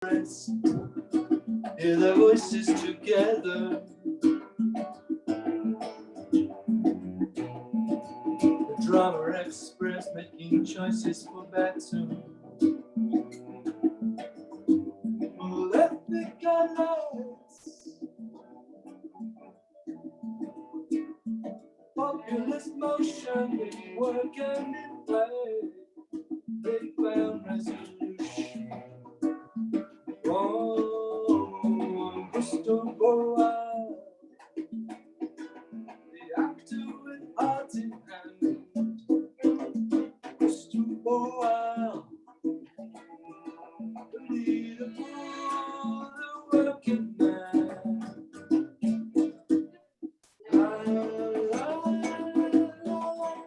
rest. Hear their voices together. The drama express making choices for better. Let the colors, populist motion, in work and in play. They found resolution. Oh, Bristol Borough, the actor with heart in hand. Bristol Borough, the leader for the working man. La, la, la, la, la, la.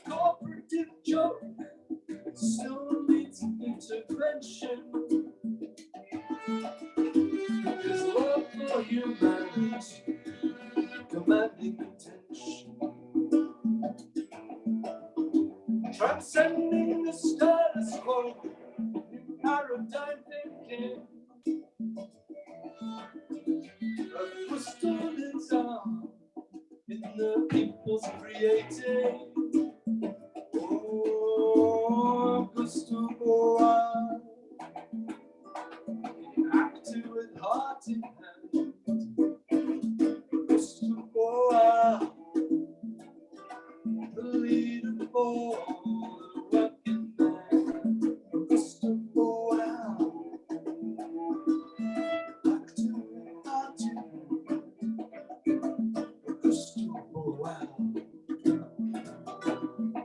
Cooperative joke still needs intervention. His love for humanity commanding attention, transcending the status quo, new paradigm thinking. A crystal is on in the people's creating. Oh, crystal boy, active with heart in hand. Crystal boy, the leader for the working man. Crystal boy, active with heart in hand. Crystal boy,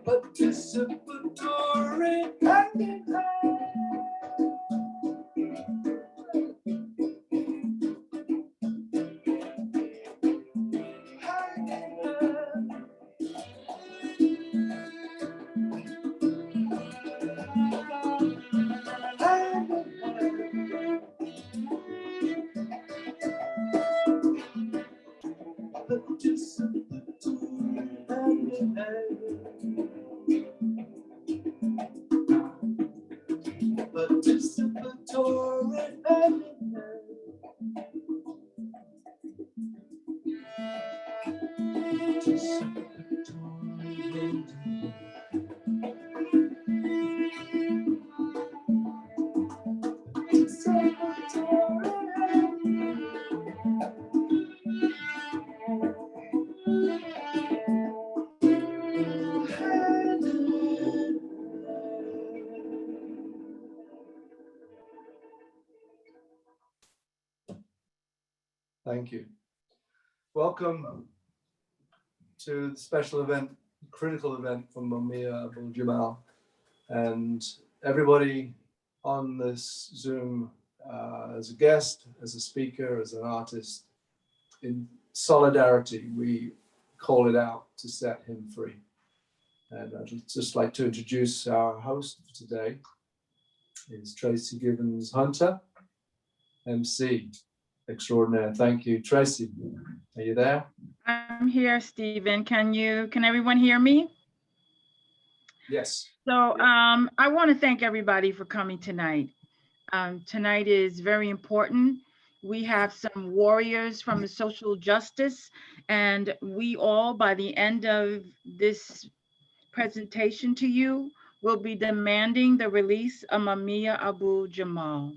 participatory hand in hand. Participatory hand in hand. Thank you. Welcome to the special event, critical event from Mumia Jamal, and everybody on this Zoom as a guest, as a speaker, as an artist. In solidarity, we call it out to set him free. And I'd just like to introduce our host for today. Is Tracy Gibbons Hunter, MC extraordinaire. Thank you, Tracy. Are you there? I'm here, Stephen. Can everyone hear me? Yes. So I want to thank everybody for coming tonight. Tonight is very important. We have some warriors from the social justice, and we all, by the end of this presentation to you will be demanding the release of Mumia Abu Jamal.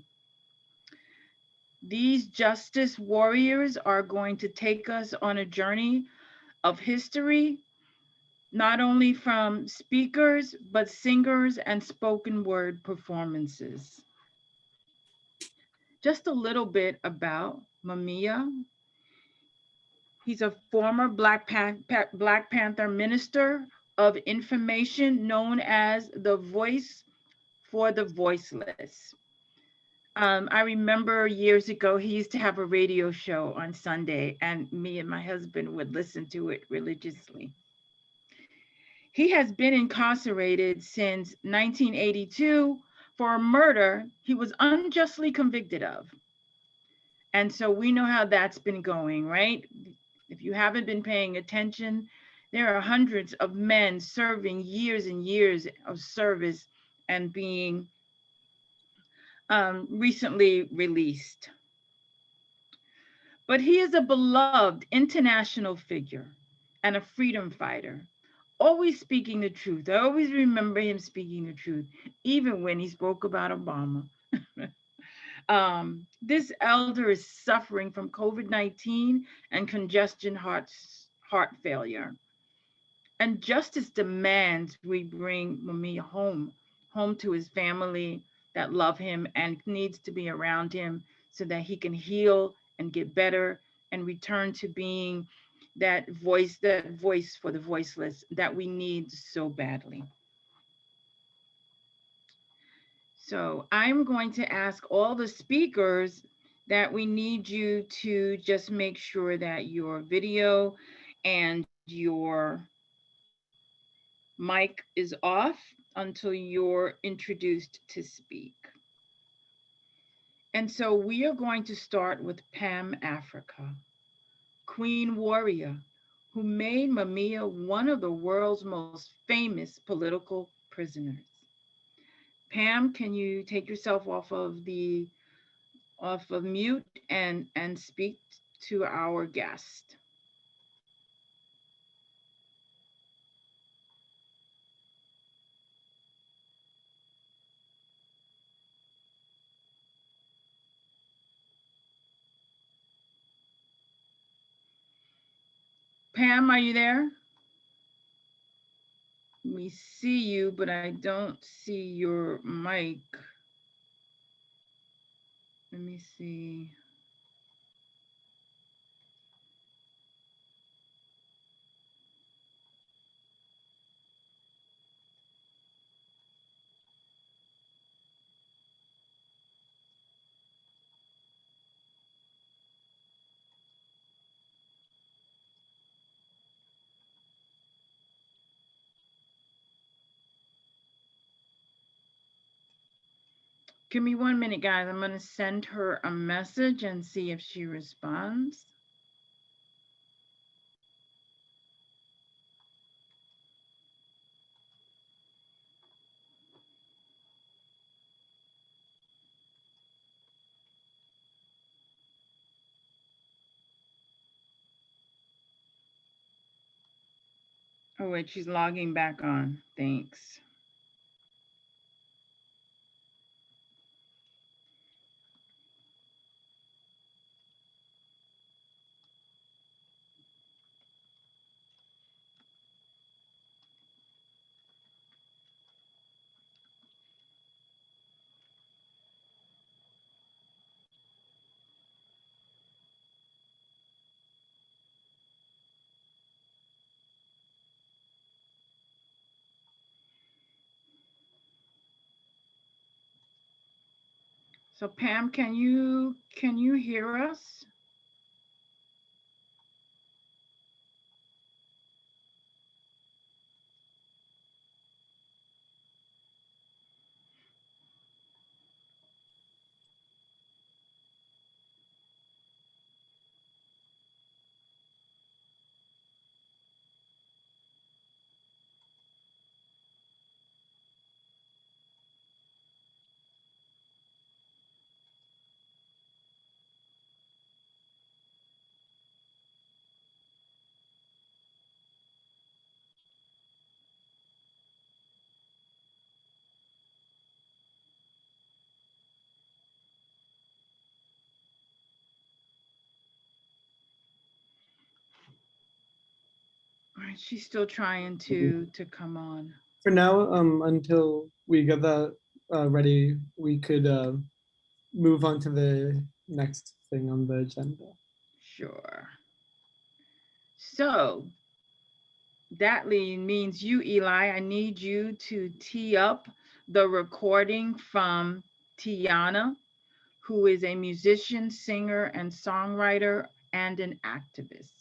These justice warriors are going to take us on a journey of history, not only from speakers, but singers and spoken word performances. Just a little bit about Mumia. He's a former Black Panther minister of information known as the voice for the voiceless. I remember years ago, he used to have a radio show on Sunday, and me and my husband would listen to it religiously. He has been incarcerated since 1982 for a murder he was unjustly convicted of. And so we know how that's been going, right? If you haven't been paying attention, there are hundreds of men serving years and years of service and being recently released. But he is a beloved international figure and a freedom fighter, always speaking the truth. I always remember him speaking the truth, even when he spoke about Obama. This elder is suffering from COVID 19 and heart failure. And justice demands we bring Mumia home to his family that love him and needs to be around him so that he can heal and get better and return to being that voice for the voiceless that we need so badly. So I'm going to ask all the speakers that we need you to just make sure that your video and your mic is off until you're introduced to speak. And so we are going to start with Pam Africa, Queen Warrior, who made Mumia one of the world's most famous political prisoners. Pam, can you take yourself off of mute and speak to our guest? Pam, are you there? We see you, but I don't see your mic. Let me see. Give me 1 minute, guys. I'm going to send her a message and see if she responds. Oh, wait, she's logging back on. Thanks. So Pam, can you hear us? She's still trying to come on. For now, until we get that ready, we could move on to the next thing on the agenda. Sure. So that means you, Eli. I need you to tee up the recording from Tiana, who is a musician, singer, and songwriter, and an activist.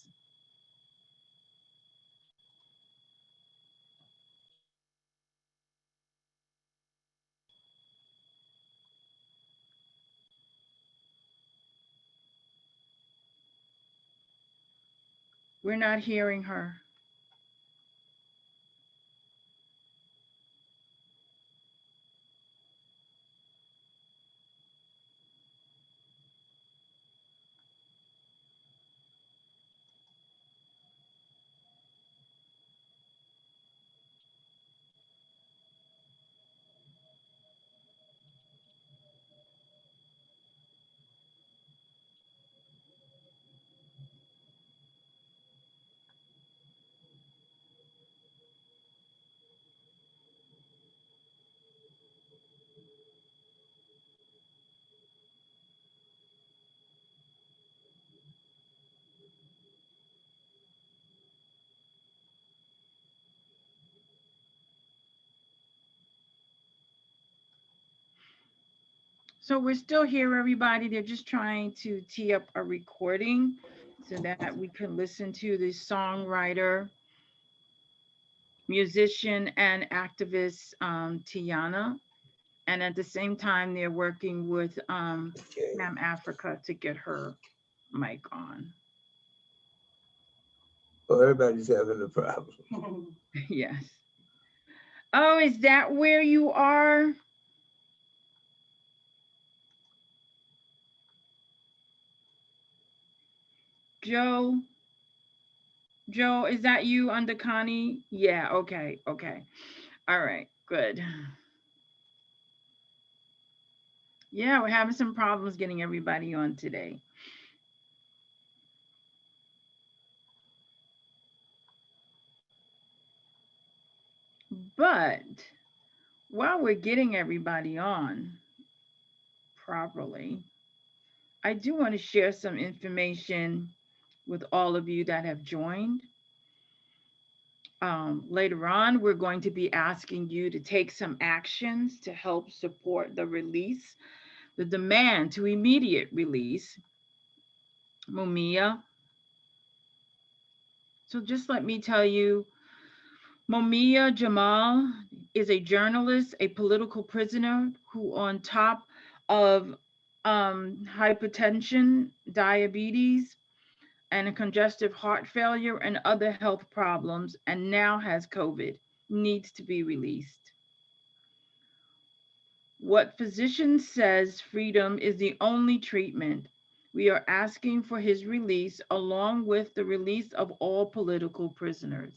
We're not hearing her. So we're still here, everybody. They're just trying to tee up a recording so that we can listen to the songwriter, musician, and activist Tiana. And at the same time, they're working with Okay. Pam Africa to get her mic on. Well, everybody's having a problem. Yes. Oh, is that where you are? Joe? Joe, is that you under Connie? Yeah, okay, okay. All right, good. Yeah, we're having some problems getting everybody on today. But while we're getting everybody on properly, I do want to share some information with all of you that have joined. Later on, we're going to be asking you to take some actions to help support the release, the demand to immediate release Mumia. So just let me tell you, Mumia Jamal is a journalist, a political prisoner who, on top of hypertension, diabetes, and a congestive heart failure and other health problems, and now has COVID, needs to be released. What physician says freedom is the only treatment. We are asking for his release along with the release of all political prisoners.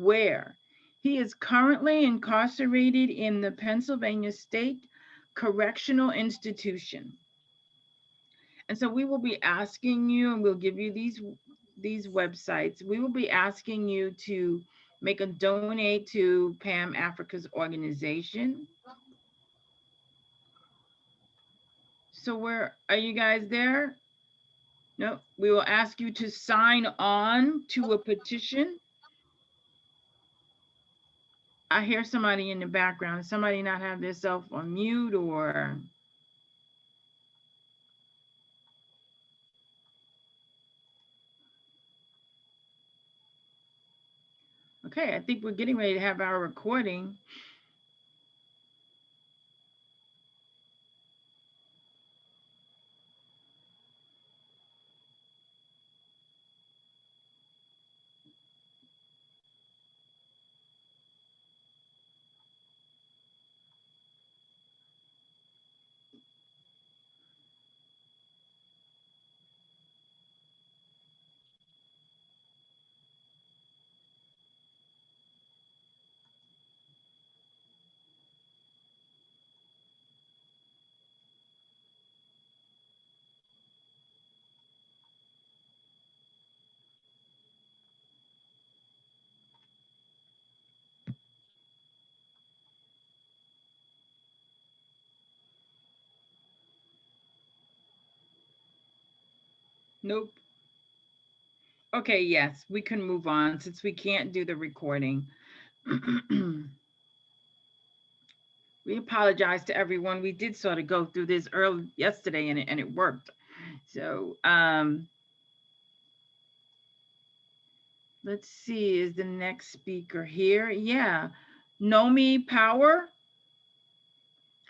Where he is currently incarcerated in the Pennsylvania State Correctional Institution. And so we will be asking you, and we'll give you these websites. We will be asking you to make a donate to Pam Africa's organization. So where are you guys there? No, we will ask you to sign on to a petition. I hear somebody in the background. Somebody not have their self on mute or okay, I think we're getting ready to have our recording. Nope. Okay, yes, we can move on since we can't do the recording. We apologize to everyone. We did sort of go through this early yesterday and it worked. So let's see, is the next speaker here? Yeah. Nomi Power.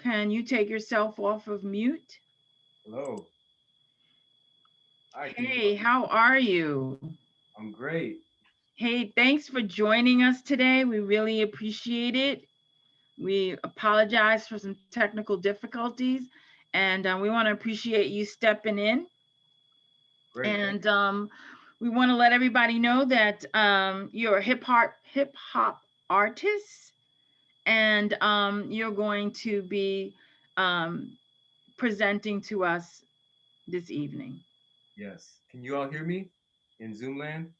Can you take yourself off of mute? Hello. Hi, Hey, how are you? I'm great. Hey, thanks for joining us today. We really appreciate it. We apologize for some technical difficulties, and we want to appreciate you stepping in. Great. And we want to let everybody know that you're a hip hop artist, and you're going to be presenting to us this evening. Yes. Can you all hear me in Zoom land?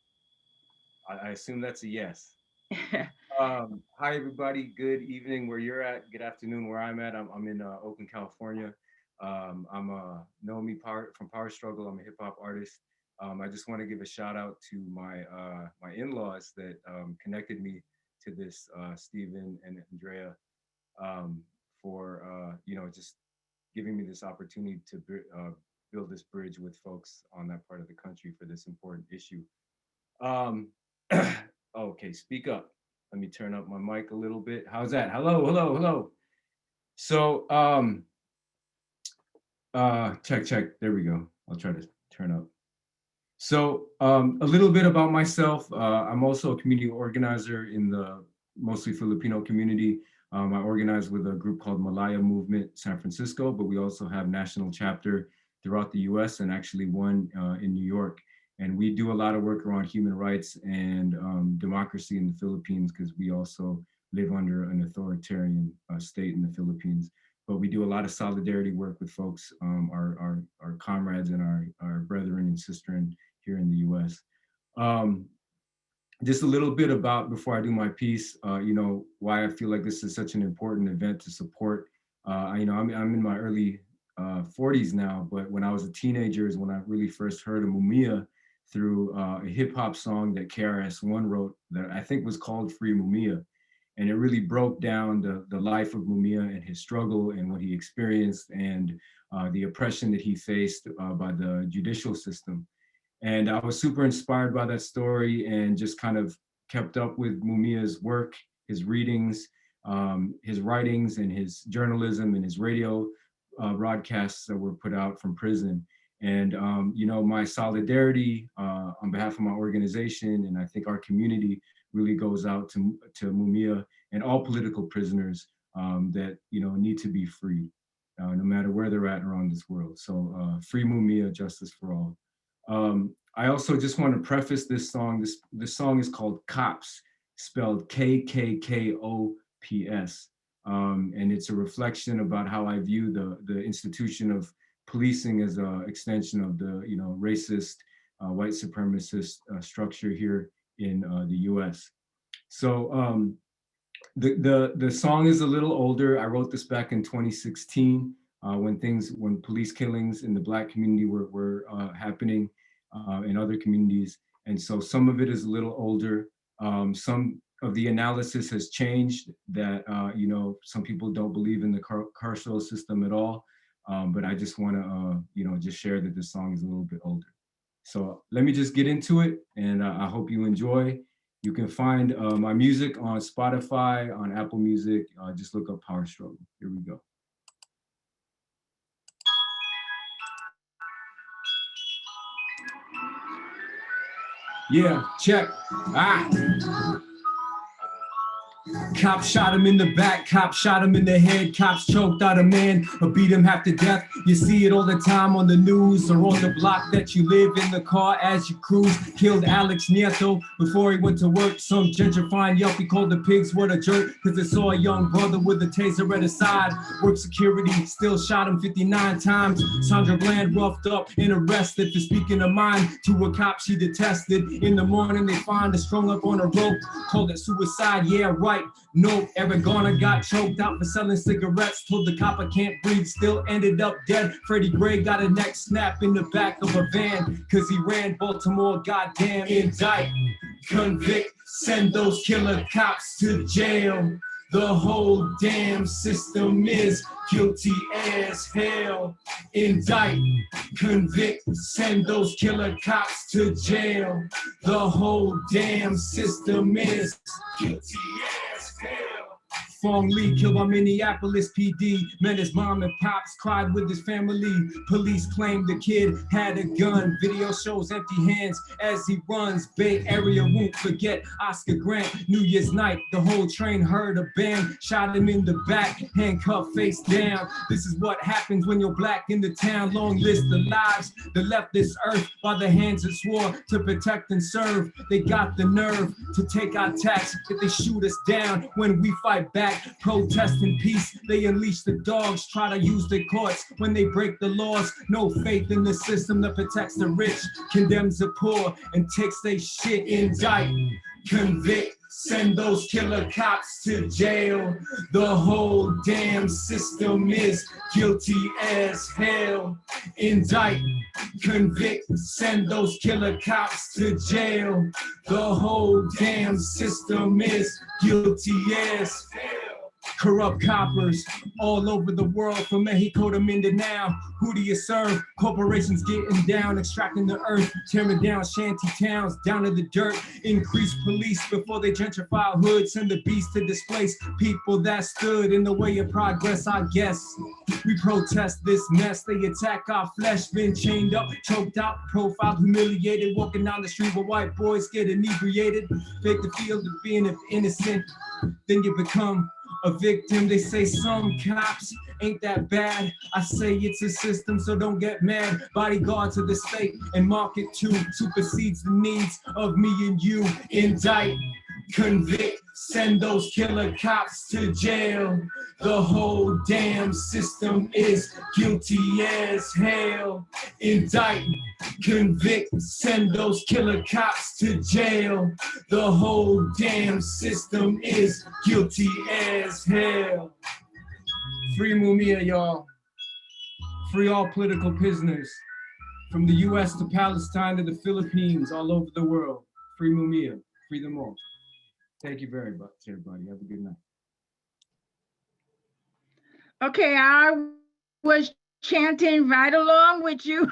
I assume that's a yes. Hi, everybody. Good evening where you're at. Good afternoon where I'm at. I'm in Oakland, California. I'm Nomi from Power Struggle. I'm a hip hop artist. I just want to give a shout out to my my in-laws that connected me to this, Stephen and Andrea, for just giving me this opportunity to build this bridge with folks on that part of the country for this important issue. Okay, speak up. Let me turn up my mic a little bit. How's that? Hello, hello, hello. So, check. There we go. I'll try to turn up. So, a little bit about myself. I'm also a community organizer in the mostly Filipino community. I organize with a group called Malaya Movement San Francisco, but we also have national chapter throughout the US and actually one in New York. And we do a lot of work around human rights and democracy in the Philippines because we also live under an authoritarian state in the Philippines. But we do a lot of solidarity work with folks, our comrades and our brethren and sistren here in the US. Just a little bit about, before I do my piece, why I feel like this is such an important event to support. I'm in my early 40s now, but when I was a teenager is when I really first heard of Mumia through a hip hop song that KRS-One wrote that I think was called Free Mumia. And it really broke down the life of Mumia and his struggle and what he experienced and the oppression that he faced by the judicial system. And I was super inspired by that story and just kind of kept up with Mumia's work, his readings, his writings and his journalism and his radio broadcasts that were put out from prison. And, my solidarity on behalf of my organization and I think our community really goes out to Mumia and all political prisoners that, need to be freed, no matter where they're at around this world. So free Mumia, justice for all. I also just want to preface this song. This song is called Cops, spelled KKKOPS. And it's a reflection about how I view the institution of policing as an extension of the racist, white supremacist structure here in the US. So the song is a little older. I wrote this back in 2016 when police killings in the Black community were happening in other communities. And so some of it is a little older. Some of the analysis has changed that, some people don't believe in the carceral system at all. But I just want to, just share that this song is a little bit older. So let me just get into it and I hope you enjoy. You can find my music on Spotify, on Apple Music. Just look up Power Struggle. Here we go. Yeah, check. Cop shot him in the back, cop shot him in the head, cops choked out a man or beat him half to death. You see it all the time on the news or on the block that you live in the car as you cruise. Killed Alex Nieto before he went to work. Some gentrifying yuppie called the pigs what a jerk because they saw a young brother with a taser at his side. Work security still shot him 59 times. Sandra Bland roughed up and arrested for speaking her mind to a cop she detested. In the morning they find her strung up on a rope, called it suicide, yeah right. white note. Arizona got choked out for selling cigarettes. Told the cop I can't breathe, still ended up dead. Freddie Gray got a neck snap in the back of a van, cause he ran Baltimore, goddamn. Indict, convict, send those killer cops to jail. The whole damn system is guilty as hell. Indict, convict, send those killer cops to jail. The whole damn system is guilty as hell. Fong Lee killed by Minneapolis PD. Met his mom and pops, cried with his family. Police claimed the kid had a gun. Video shows empty hands as he runs. Bay Area won't forget Oscar Grant. New Year's night, the whole train heard a bang. Shot him in the back, handcuffed face down. This is what happens when you're black in the town. Long list of lives that left this earth by the hands that swore to protect and serve. They got the nerve to take our tax if they shoot us down when we fight back. Protest in peace, they unleash the dogs, try to use the courts when they break the laws. No faith in the system that protects the rich, condemns the poor, and takes they shit. Indict, convict, send those killer cops to jail. The whole damn system is guilty as hell. Indict, convict, send those killer cops to jail. The whole damn system is guilty as hell. Corrupt coppers all over the world, from Mexico to Mindanao. Who do you serve? Corporations getting down, extracting the earth, tearing down shanty towns, down to the dirt. Increase police before they gentrify hoods, send the beast to displace people that stood in the way of progress, I guess. We protest this mess, they attack our flesh, been chained up, choked out, profiled, humiliated, walking down the street where white boys get inebriated, fake the feel of being innocent, then you become a victim. They say some cops ain't that bad. I say it's a system, so don't get mad. Bodyguards of the state and market too supersedes the needs of me and you. Indict, convict, send those killer cops to jail. The whole damn system is guilty as hell. Indict, convict, send those killer cops to jail. The whole damn system is guilty as hell. Free Mumia, y'all. Free all political prisoners. From the US to Palestine to the Philippines, all over the world. Free Mumia, free them all. Thank you very much, everybody. Have a good night. Okay, I was chanting right along with you.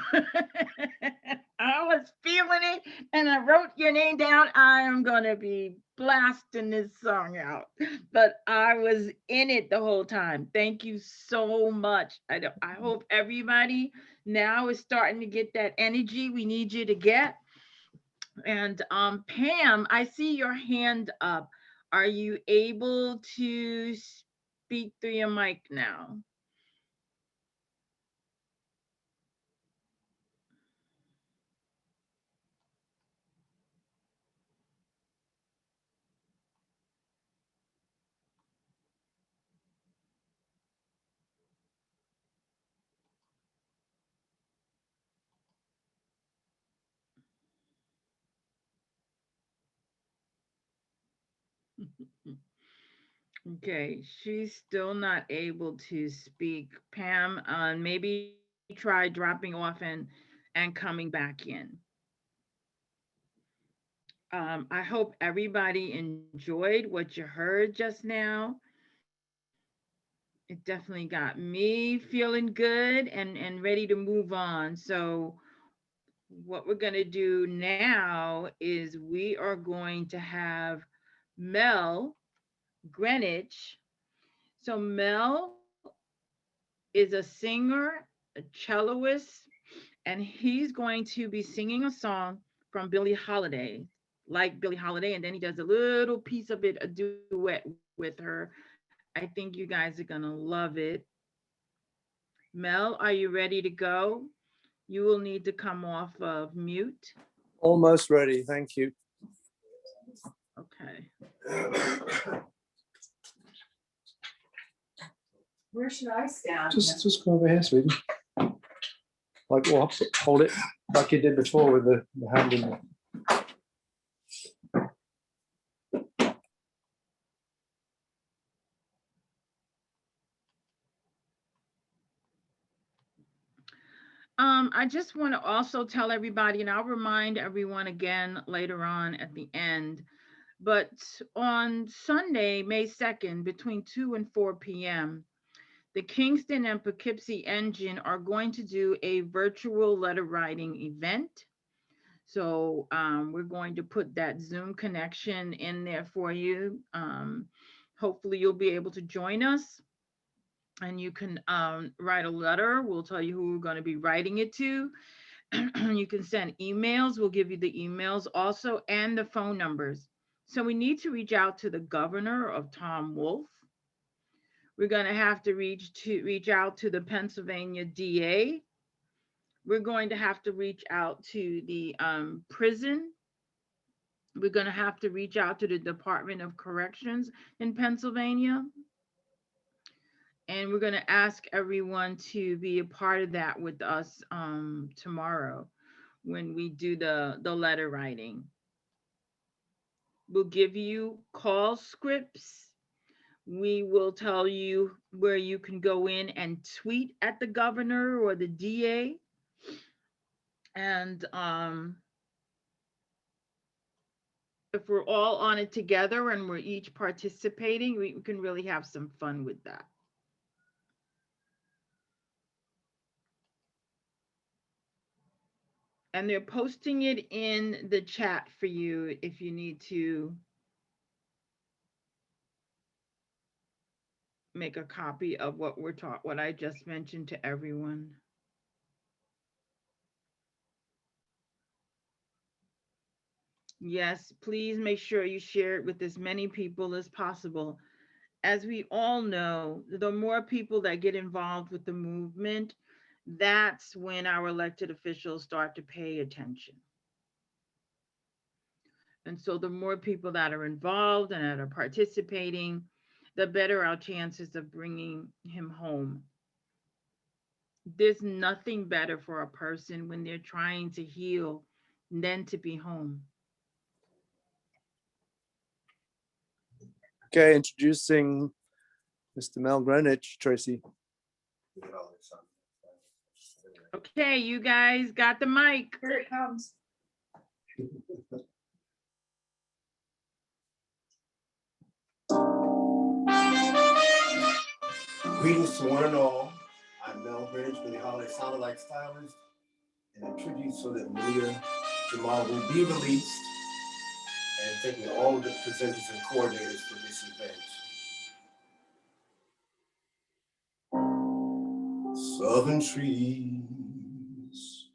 I was feeling it and I wrote your name down. I am going to be blasting this song out, but I was in it the whole time. Thank you so much. I hope everybody now is starting to get that energy we need you to get. And Pam, I see your hand up. Are you able to speak through your mic now? Okay, she's still not able to speak. Pam, maybe try dropping off and coming back in. I hope everybody enjoyed what you heard just now. It definitely got me feeling good and ready to move on. So what we're going to do now is we are going to have Mel Greenwich. So Mel is a singer, a celloist, and he's going to be singing a song from Billie Holiday, like Billie Holiday, and then he does a little piece of it, a duet with her. I think you guys are gonna love it. Mel, are you ready to go? You will need to come off of mute. Almost ready, thank you. Okay. Where should I stand? Just go over here, sweetie. Like, well, hold it like you did before with the hand in there. I just want to also tell everybody, and I'll remind everyone again later on at the end, but on Sunday, May 2nd, between 2 and 4 p.m., the Kingston and Poughkeepsie Engine are going to do a virtual letter writing event. So we're going to put that Zoom connection in there for you. Hopefully you'll be able to join us and you can write a letter. We'll tell you who we're going to be writing it to. You can send emails. We'll give you the emails also and the phone numbers. So we need to reach out to the governor of Tom Wolf. We're going to have to reach out to the Pennsylvania DA. We're going to have to reach out to the prison. We're going to have to reach out to the Department of Corrections in Pennsylvania. And we're going to ask everyone to be a part of that with us tomorrow when we do the letter writing. We'll give you call scripts. We will tell you where you can go in and tweet at the governor or the DA. And if we're all on it together and we're each participating, we can really have some fun with that. And they're posting it in the chat for you if you need to make a copy of what what I just mentioned to everyone. Yes, please make sure you share it with as many people as possible. As we all know, the more people that get involved with the movement, that's when our elected officials start to pay attention. And so the more people that are involved and that are participating, the better our chances of bringing him home. There's nothing better for a person when they're trying to heal than to be home. Okay, introducing Mr. Mel Greenwich, Tracy. Okay, you guys got the mic. Here it comes. Greetings to one and all. I'm Mel Greenwich with the Holiday Sound Alike Stylist, and a tribute so that Mumia Jamal will be released, and thanking all of the presenters and coordinators for this event. Southern trees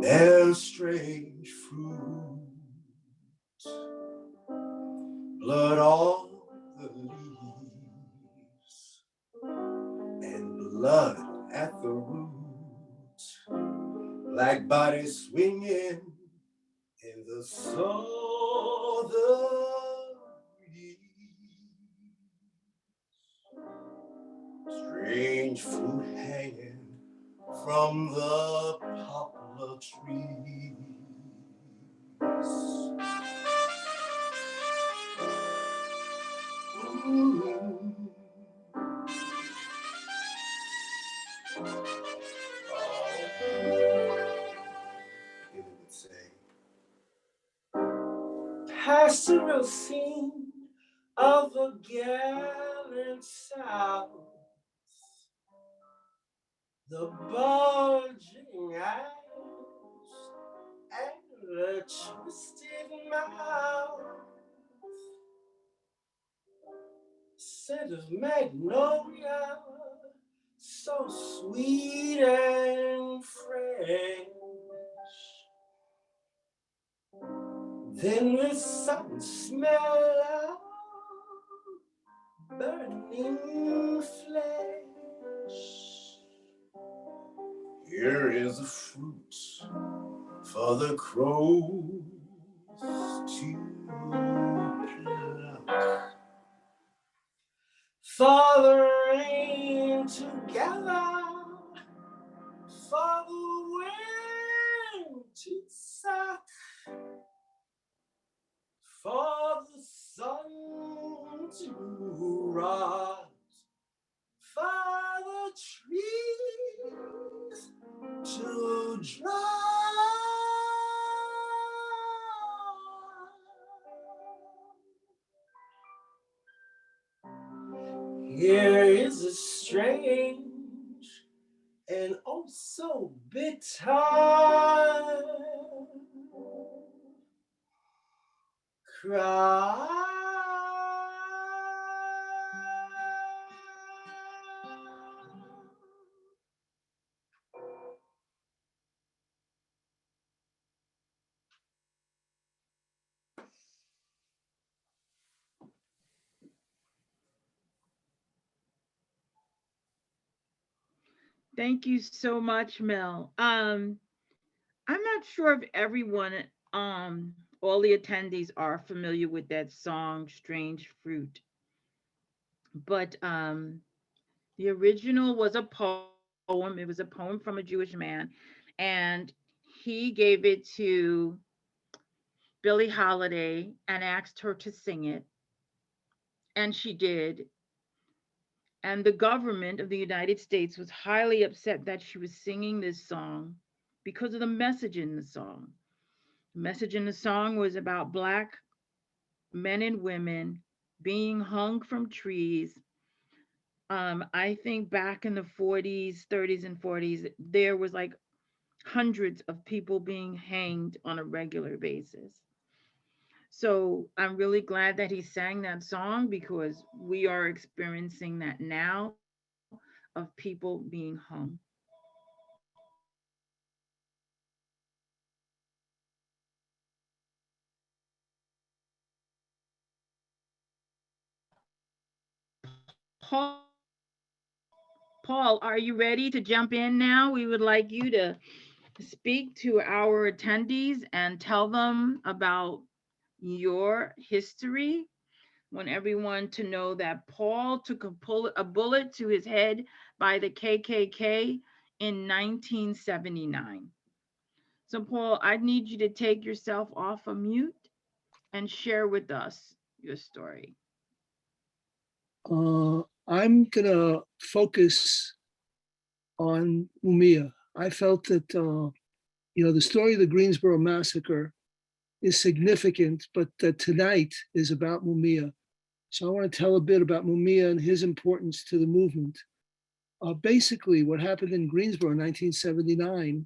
bear strange fruit, blood on the leaves, and blood at the root. Black bodies swinging in the southern breeze. Strange fruit hanging from the poplar trees. Ooh. It would say, pastoral scene of a gallant South, the bulging eyes and the twisted mouth, scent of magnolia, so sweet and fresh. Then the sudden smell of burning flesh. Here is a fruit for the crows to pluck, for the rain to gather, for the wind to suck, for the sun to rise, for the trees to drown. Here is a strange and oh so bitter cry. Thank you so much, Mel. I'm not sure if everyone, all the attendees are familiar with that song, Strange Fruit, but the original was a poem. It was a poem from a Jewish man, and he gave it to Billie Holiday and asked her to sing it, and she did. And the government of the United States was highly upset that she was singing this song because of the message in the song. The message in the song was about Black men and women being hung from trees. I think back in the 40s, 30s, and 40s, there was like hundreds of people being hanged on a regular basis. So I'm really glad that he sang that song because we are experiencing that now of people being hung. Paul, Paul, are you ready to jump in now? We would like you to speak to our attendees and tell them about your history. Want everyone to know that Paul took a bullet to his head by the KKK in 1979. So, Paul, I need you to take yourself off of mute and share with us your story. I'm gonna focus on Mumia. I felt that the story of the Greensboro massacre is significant, but that tonight is about Mumia. So I want to tell a bit about Mumia and his importance to the movement. Basically, what happened in Greensboro in 1979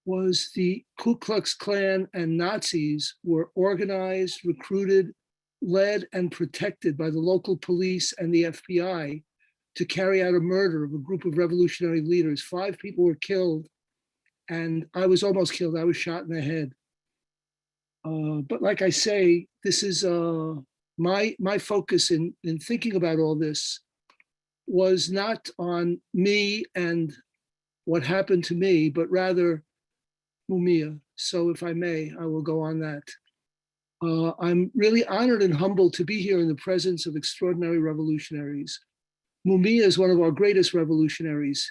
was the Ku Klux Klan and Nazis were organized, recruited, led, and protected by the local police and the FBI to carry out a murder of a group of revolutionary leaders. 5 people were killed, and I was almost killed. I was shot in the head. But like I say, this is my focus in thinking about all this was not on me and what happened to me, but rather Mumia. So if I may, I will go on that. I'm really honored and humbled to be here in the presence of extraordinary revolutionaries. Mumia is one of our greatest revolutionaries.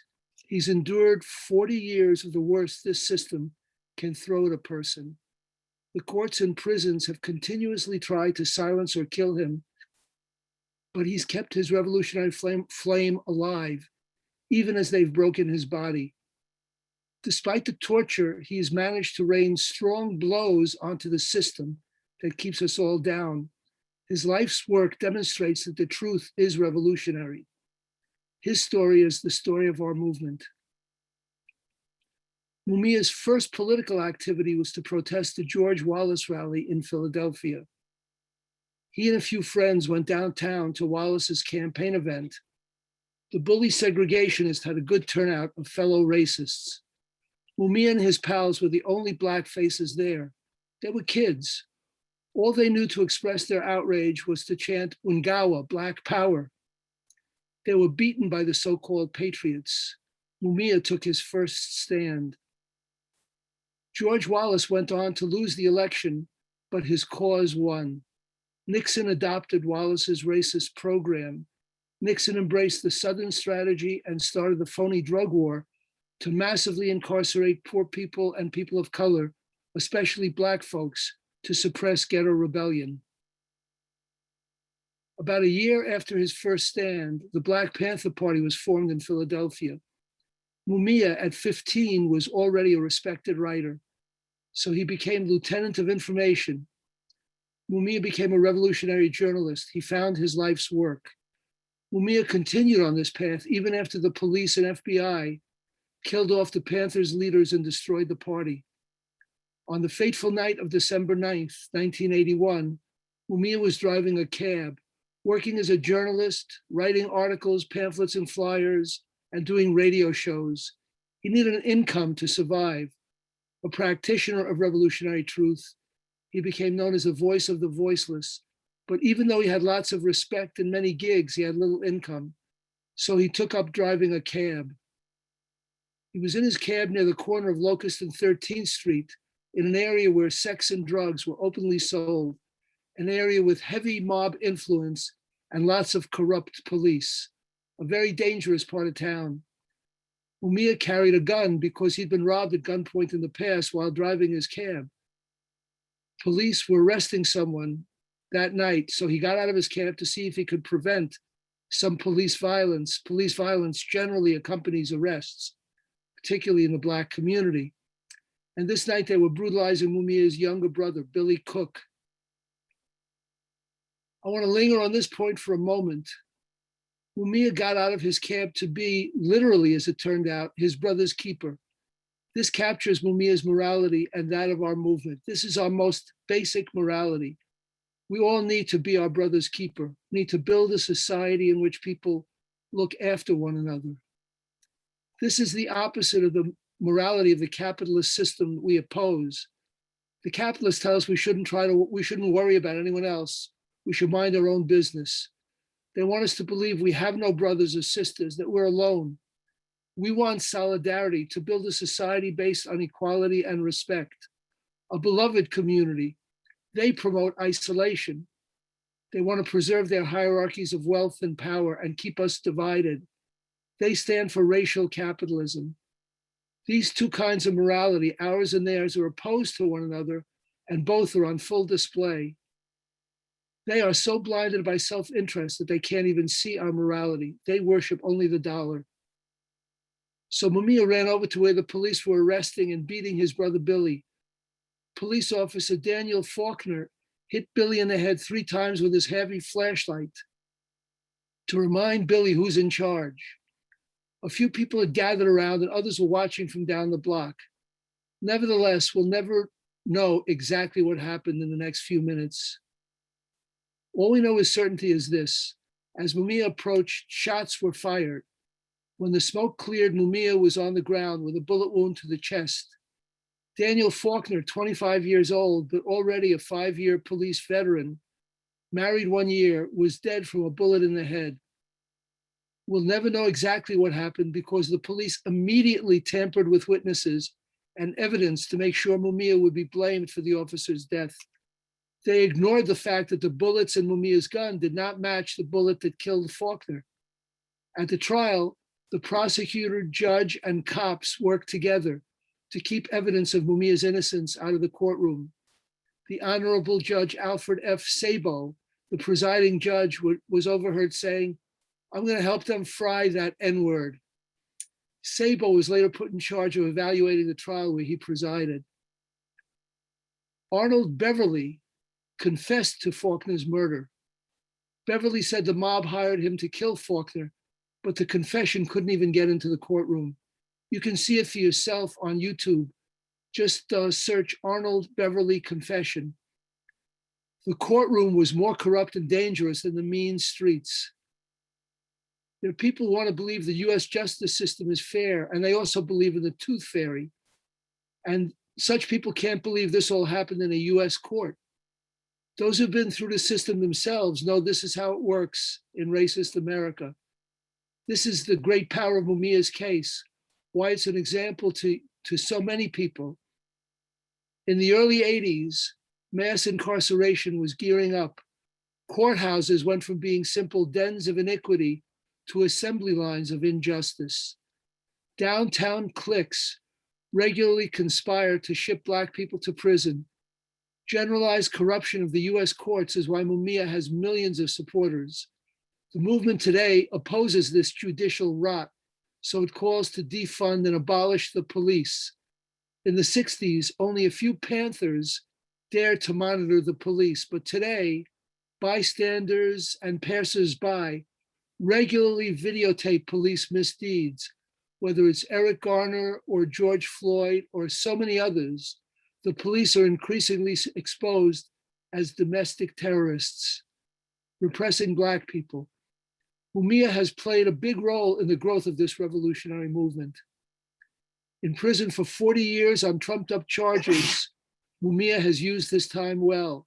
He's endured 40 years of the worst this system can throw at a person. The courts and prisons have continuously tried to silence or kill him, but he's kept his revolutionary flame alive, even as they've broken his body. Despite the torture, he has managed to rain strong blows onto the system that keeps us all down. His life's work demonstrates that the truth is revolutionary. His story is the story of our movement. Mumia's first political activity was to protest the George Wallace rally in Philadelphia. He and a few friends went downtown to Wallace's campaign event. The bully segregationist had a good turnout of fellow racists. Mumia and his pals were the only Black faces there. They were kids. All they knew to express their outrage was to chant Ungawa, Black Power. They were beaten by the so-called patriots. Mumia took his first stand. George Wallace went on to lose the election, but his cause won. Nixon adopted Wallace's racist program. Nixon embraced the Southern strategy and started the phony drug war to massively incarcerate poor people and people of color, especially Black folks, to suppress ghetto rebellion. About a year after his first stand, the Black Panther Party was formed in Philadelphia. Mumia at 15 was already a respected writer, so he became lieutenant of information. Mumia became a revolutionary journalist. He found his life's work. Mumia continued on this path even after the police and FBI killed off the Panthers' leaders and destroyed the party. On the fateful night of December 9th, 1981, Mumia was driving a cab, working as a journalist, writing articles, pamphlets, and flyers, and doing radio shows. He needed an income to survive. A practitioner of revolutionary truth, he became known as the voice of the voiceless. But even though he had lots of respect and many gigs, he had little income. So he took up driving a cab. He was in his cab near the corner of Locust and 13th Street, in an area where sex and drugs were openly sold, an area with heavy mob influence and lots of corrupt police, a very dangerous part of town. Mumia carried a gun because he'd been robbed at gunpoint in the past while driving his cab. Police were arresting someone that night, so he got out of his cab to see if he could prevent some police violence. Police violence generally accompanies arrests, particularly in the Black community. And this night they were brutalizing Mumia's younger brother, Billy Cook. I want to linger on this point for a moment. Mumia got out of his cab to be, literally as it turned out, his brother's keeper. This captures Mumia's morality and that of our movement. This is our most basic morality. We all need to be our brother's keeper, need to build a society in which people look after one another. This is the opposite of the morality of the capitalist system we oppose. The capitalists tell us we shouldn't worry about anyone else. We should mind our own business. They want us to believe we have no brothers or sisters, that we're alone. We want solidarity, to build a society based on equality and respect, a beloved community. They promote isolation. They want to preserve their hierarchies of wealth and power and keep us divided. They stand for racial capitalism. These two kinds of morality, ours and theirs, are opposed to one another, and both are on full display. They are so blinded by self-interest that they can't even see our morality. They worship only the dollar. So Mumia ran over to where the police were arresting and beating his brother Billy. Police officer Daniel Faulkner hit Billy in the head 3 times with his heavy flashlight to remind Billy who's in charge. A few people had gathered around and others were watching from down the block. Nevertheless, we'll never know exactly what happened in the next few minutes. All we know with certainty is this: as Mumia approached, shots were fired. When the smoke cleared, Mumia was on the ground with a bullet wound to the chest. Daniel Faulkner, 25 years old, but already a 5-year police veteran, married 1 year, was dead from a bullet in the head. We'll never know exactly what happened because the police immediately tampered with witnesses and evidence to make sure Mumia would be blamed for the officer's death. They ignored the fact that the bullets in Mumia's gun did not match the bullet that killed Faulkner. At the trial, the prosecutor, judge, and cops worked together to keep evidence of Mumia's innocence out of the courtroom. The Honorable Judge Alfred F. Sabo, the presiding judge, was overheard saying, "I'm going to help them fry that N-word." Sabo was later put in charge of evaluating the trial where he presided. Arnold Beverly confessed to Faulkner's murder. Beverly said the mob hired him to kill Faulkner, but the confession couldn't even get into the courtroom. You can see it for yourself on YouTube. Just search Arnold Beverly confession. The courtroom was more corrupt and dangerous than the mean streets. There are people who want to believe the US justice system is fair, and they also believe in the tooth fairy. And such people can't believe this all happened in a US court. Those who've been through the system themselves know this is how it works in racist America. This is the great power of Mumia's case, why it's an example to so many people. In the early 80s, mass incarceration was gearing up. Courthouses went from being simple dens of iniquity to assembly lines of injustice. Downtown cliques regularly conspire to ship Black people to prison. Generalized corruption of the US courts is why Mumia has millions of supporters. The movement today opposes this judicial rot, so it calls to defund and abolish the police. In the 60s, only a few Panthers dared to monitor the police, but today, bystanders and passers-by regularly videotape police misdeeds. Whether it's Eric Garner or George Floyd or so many others, the police are increasingly exposed as domestic terrorists, repressing Black people. Mumia has played a big role in the growth of this revolutionary movement. In prison for 40 years on trumped-up charges, Mumia has used his time well.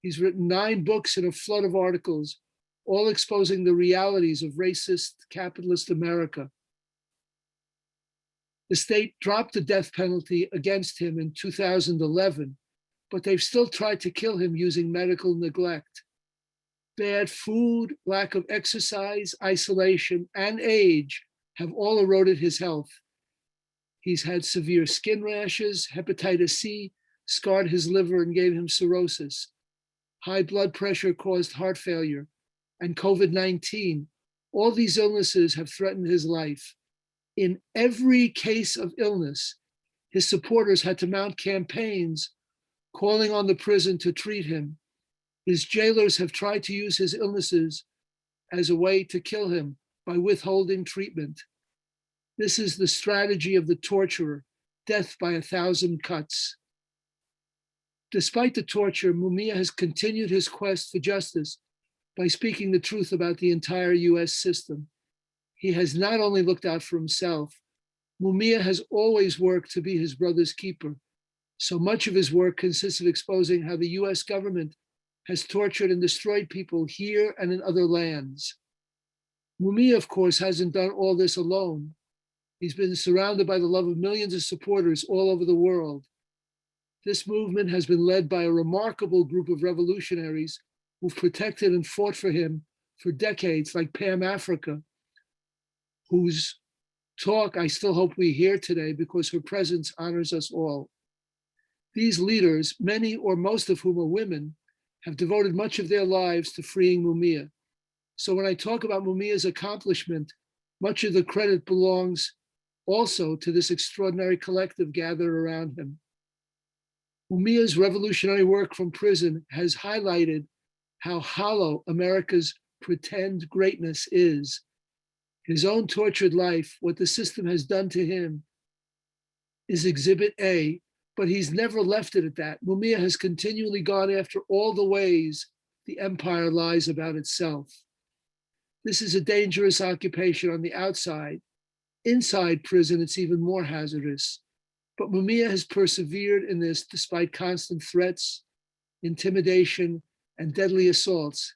He's written 9 books and a flood of articles, all exposing the realities of racist capitalist America. The state dropped the death penalty against him in 2011, but they've still tried to kill him using medical neglect. Bad food, lack of exercise, isolation, and age have all eroded his health. He's had severe skin rashes, hepatitis C scarred his liver and gave him cirrhosis. High blood pressure caused heart failure, and COVID-19. All these illnesses have threatened his life. In every case of illness, his supporters had to mount campaigns calling on the prison to treat him. His jailers have tried to use his illnesses as a way to kill him by withholding treatment. This is the strategy of the torturer, death by 1,000 cuts. Despite the torture, Mumia has continued his quest for justice by speaking the truth about the entire US system. He has not only looked out for himself, Mumia has always worked to be his brother's keeper. So much of his work consists of exposing how the US government has tortured and destroyed people here and in other lands. Mumia, of course, hasn't done all this alone. He's been surrounded by the love of millions of supporters all over the world. This movement has been led by a remarkable group of revolutionaries who've protected and fought for him for decades, like Pam Africa, whose talk I still hope we hear today because her presence honors us all. These leaders, many or most of whom are women, have devoted much of their lives to freeing Mumia. So when I talk about Mumia's accomplishment, much of the credit belongs also to this extraordinary collective gathered around him. Mumia's revolutionary work from prison has highlighted how hollow America's pretend greatness is. His own tortured life, what the system has done to him, is exhibit A, but he's never left it at that. Mumia has continually gone after all the ways the empire lies about itself. This is a dangerous occupation on the outside. Inside prison, it's even more hazardous. But Mumia has persevered in this despite constant threats, intimidation, and deadly assaults.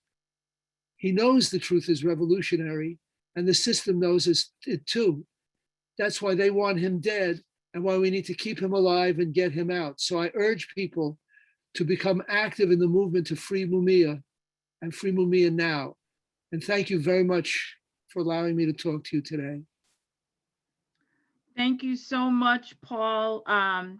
He knows the truth is revolutionary, and the system knows it too. That's why they want him dead and why we need to keep him alive and get him out. So I urge people to become active in the movement to free Mumia and free Mumia now. And thank you very much for allowing me to talk to you today. Thank you so much, Paul.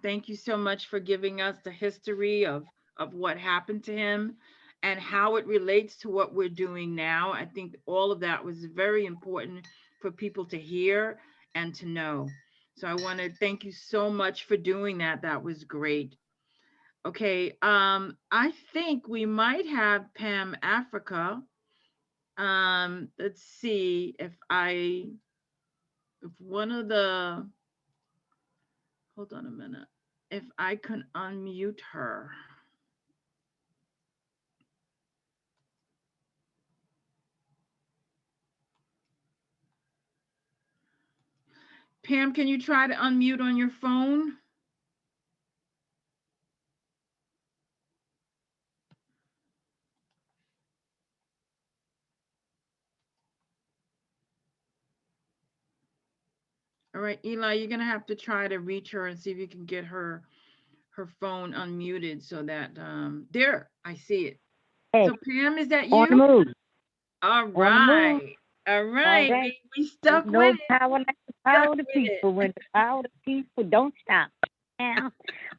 Thank you so much for giving us the history of what happened to him and how it relates to what we're doing now. I think all of that was very important for people to hear and to know. So I want to thank you so much for doing that. That was great. Okay, I think we might have Pam Africa. Let's see if one of the, hold on a minute, if I can unmute her. Pam, can you try to unmute on your phone? All right, Eli, you're gonna have to try to reach her and see if you can get her phone unmuted so that, there, I see it. Hey, So Pam, is that on the you? move. All On the move. right, all right, right. we stuck There's no with it. power like the power Stuck of the with it. people. When the power of the people don't stop. Now,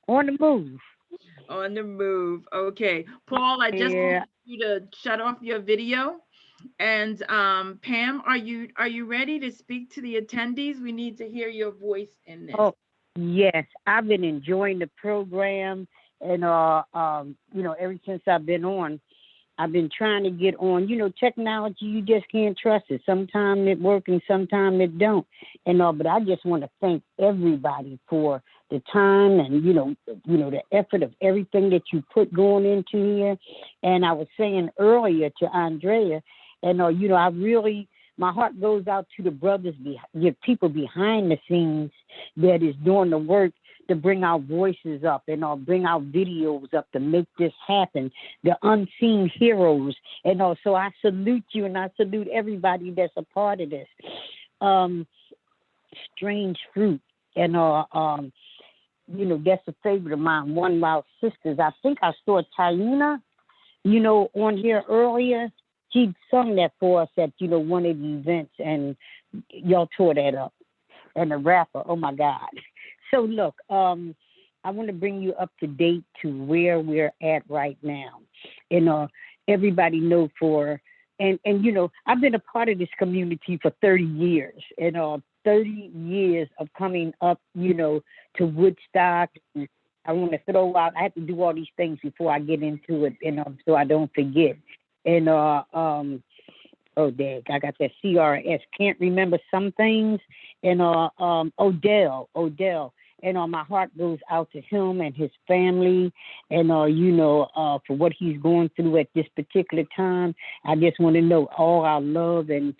on the move. On the move. Okay, Paul, I just Yeah. want you to shut off your video And Pam, are you ready to speak to the attendees? We need to hear your voice in this. Oh, yes, I've been enjoying the program, and ever since I've been on, I've been trying to get on. Technology, you just can't trust it. Sometimes it works and sometimes it don't. But I just want to thank everybody for the time and the effort of everything that you put going into here. And I was saying earlier to Andrea, I really, my heart goes out to the brothers, the people behind the scenes that is doing the work to bring our voices up and bring our videos up to make this happen, the unseen heroes. So I salute you, and I salute everybody that's a part of this. Strange Fruit, and that's a favorite of mine, one of our sisters. I think I saw Taina, on here earlier. She sung that for us at, one of the events, and y'all tore that up. And the rapper, oh my God. So look, I want to bring you up to date to where we're at right now. Everybody know and I've been a part of this community for 30 years, 30 years of coming up, to Woodstock. And I want to throw out, I have to do all these things before I get into it, so I don't forget. Oh, dang, I got that CRS. Can't remember some things. Odell. My heart goes out to him and his family, and for what he's going through at this particular time. I just want to know all our love and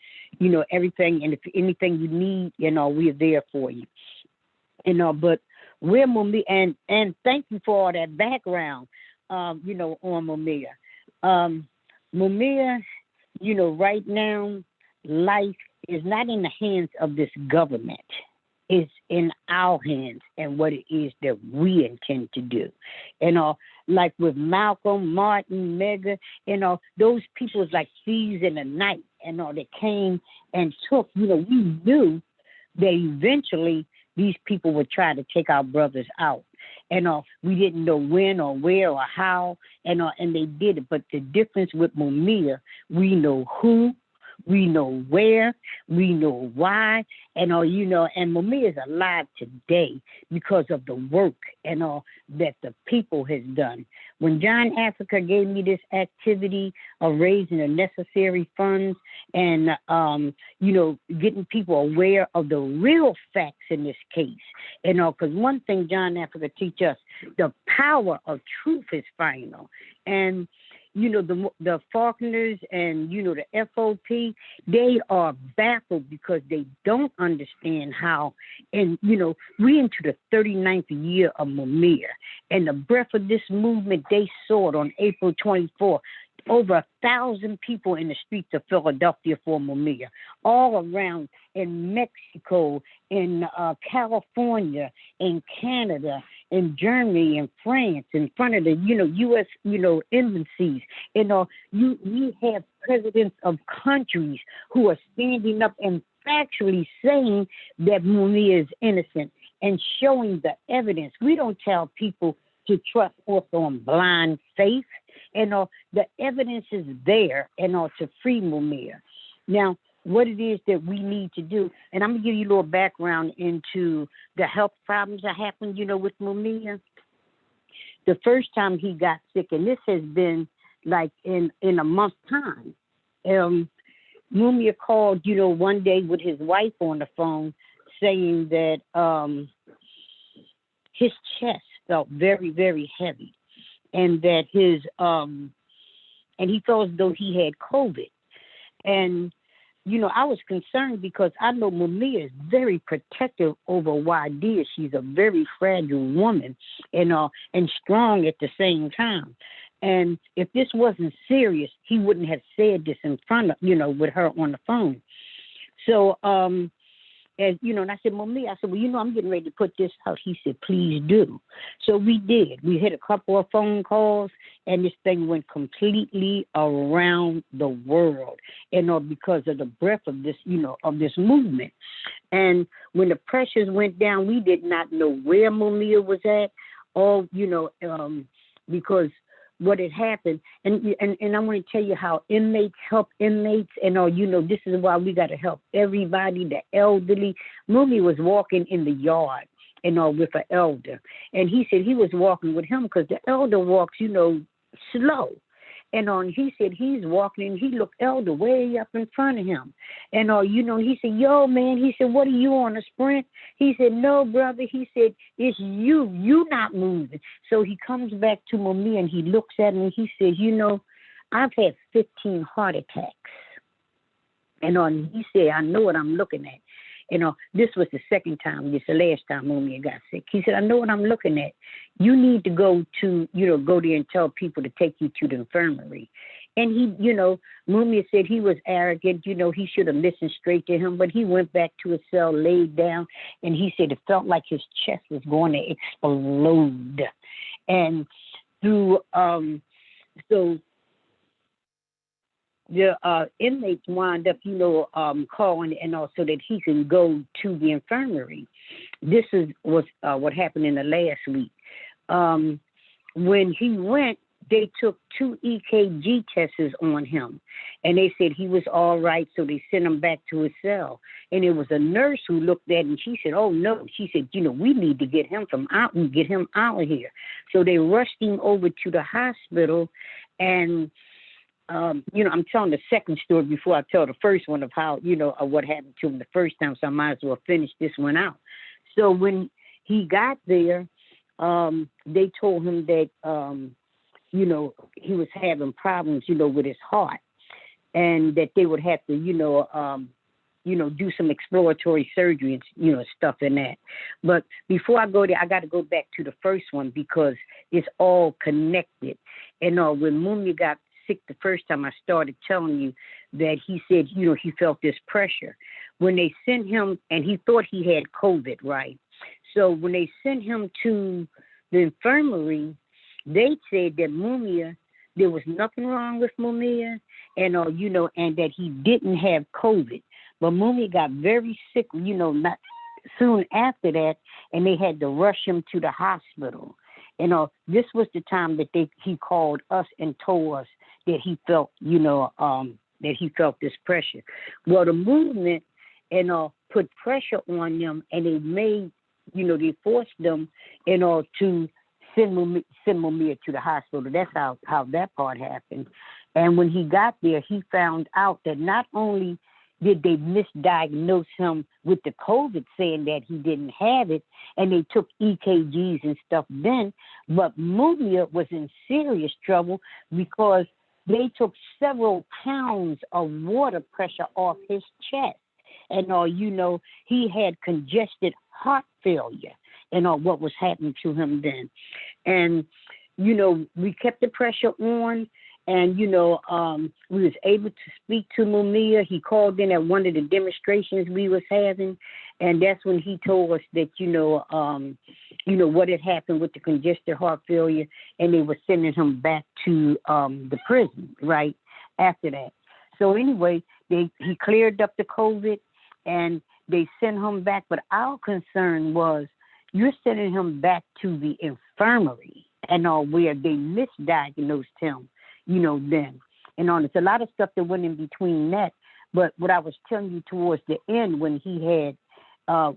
everything. And if anything you need, we're there for you. But we're Mumia, and thank you for all that background, on Mumia. Mumia, right now, life is not in the hands of this government. It's in our hands and what it is that we intend to do. Like with Malcolm, Martin, Mega, those people is like thieves in the night, that came and took, we knew that eventually these people would try to take our brothers out. We didn't know when or where or how, and they did it. But the difference with Mumia, we know who, we know where, we know why, and Mumia is alive today because of the work that the people has done. When John Africa gave me this activity of raising the necessary funds and getting people aware of the real facts in this case, because one thing John Africa teach us, the power of truth is final. And the Faulkners and, the FOP, they are baffled because they don't understand how, and, we into the 39th year of Mumia, and the breath of this movement, they saw it on April 24th. Over 1,000 people in the streets of Philadelphia for Mumia, all around in Mexico, in California, in Canada, in Germany, in France, in front of the U.S. embassies. We have presidents of countries who are standing up and factually saying that Mumia is innocent and showing the evidence. We don't tell people to trust us on blind faith. The evidence is there, to free Mumia. Now, what it is that we need to do, and I'm gonna give you a little background into the health problems that happened, with Mumia. The first time he got sick, and this has been like in a month's time. Mumia called, one day with his wife on the phone, saying that his chest felt very, very heavy, and that and he felt as though he had COVID. And, I was concerned because I know Mumia is very protective over Wadia. She's a very fragile woman and strong at the same time. And if this wasn't serious, he wouldn't have said this in front of, with her on the phone. So, and I said, Mumia, I said, well, I'm getting ready to put this out. He said, please do. So we did. We hit a couple of phone calls, and this thing went completely around the world, because of the breadth of this, of this movement. And when the pressures went down, we did not know where Mumia was at, because what had happened. And I want to tell you how inmates help inmates. And, this is why we got to help everybody, the elderly. Mumia was walking in the yard, with an elder. And he said he was walking with him because the elder walks, slow. And he said he's walking and he looked elder way up in front of him. And he said, yo, man, he said, what are you on a sprint? He said, no, brother. He said, it's you not moving. So he comes back to Mumia and he looks at him and he says, I've had 15 heart attacks. And he said, I know what I'm looking at. This was the second time, this the last time Mumia got sick. He said, I know what I'm looking at. You need to go there and tell people to take you to the infirmary. And he, Mumia said he was arrogant, he should have listened straight to him, but he went back to his cell, laid down, and he said it felt like his chest was going to explode. And through, so the inmates wind up, calling and also that he can go to the infirmary. This was what happened in the last week. When he went, they took 2 EKG tests on him, and they said he was all right, so they sent him back to his cell. And it was a nurse who looked at him, and she said, oh, no. She said, we need to get him out of here. So they rushed him over to the hospital, and I'm telling the second story before I tell the first one of how, of what happened to him the first time, so I might as well finish this one out. So when he got there, they told him that, he was having problems, with his heart, and that they would have to, do some exploratory surgery and, stuff in that. But before I go there, I got to go back to the first one because it's all connected. And when Mumia got sick the first time, I started telling you that he said, he felt this pressure. When they sent him, and he thought he had COVID, right? So when they sent him to the infirmary, they said that Mumia, there was nothing wrong with Mumia, and and that he didn't have COVID. But Mumia got very sick, not soon after that, and they had to rush him to the hospital. This was the time that he called us and told us that he felt, that he felt this pressure. Well, the movement, put pressure on them, and they made, they forced them, to send Mumia to the hospital. That's how that part happened. And when he got there, he found out that not only did they misdiagnose him with the COVID, saying that he didn't have it, and they took EKGs and stuff then, but Mumia was in serious trouble because they took several pounds of water pressure off his chest. And, he had congested heart failure and what was happening to him then. And, we kept the pressure on, and, we was able to speak to Mumia. He called in at one of the demonstrations we was having, and that's when he told us that, what had happened with the congested heart failure, and they were sending him back to the prison, right, after that. So anyway, he cleared up the COVID, and they sent him back. But our concern was, you're sending him back to the infirmary, and where they misdiagnosed him, then. And there's a lot of stuff that went in between that. But what I was telling you towards the end, when he had,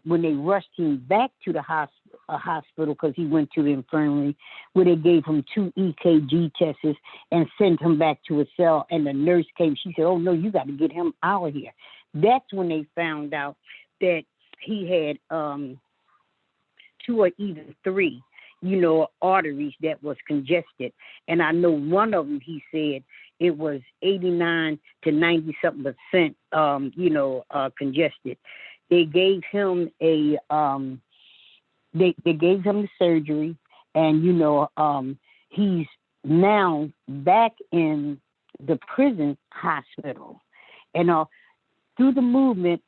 when they rushed him back to the hospital because he went to the infirmary, where they gave him 2 EKG tests and sent him back to his cell. And the nurse came. She said, oh, no, you got to get him out of here. That's when they found out that he had 2 or even 3, arteries that was congested. And I know one of them, he said, it was 89 to 90-something %, congested. They gave him they gave him the surgery, and he's now back in the prison hospital. And through the movement,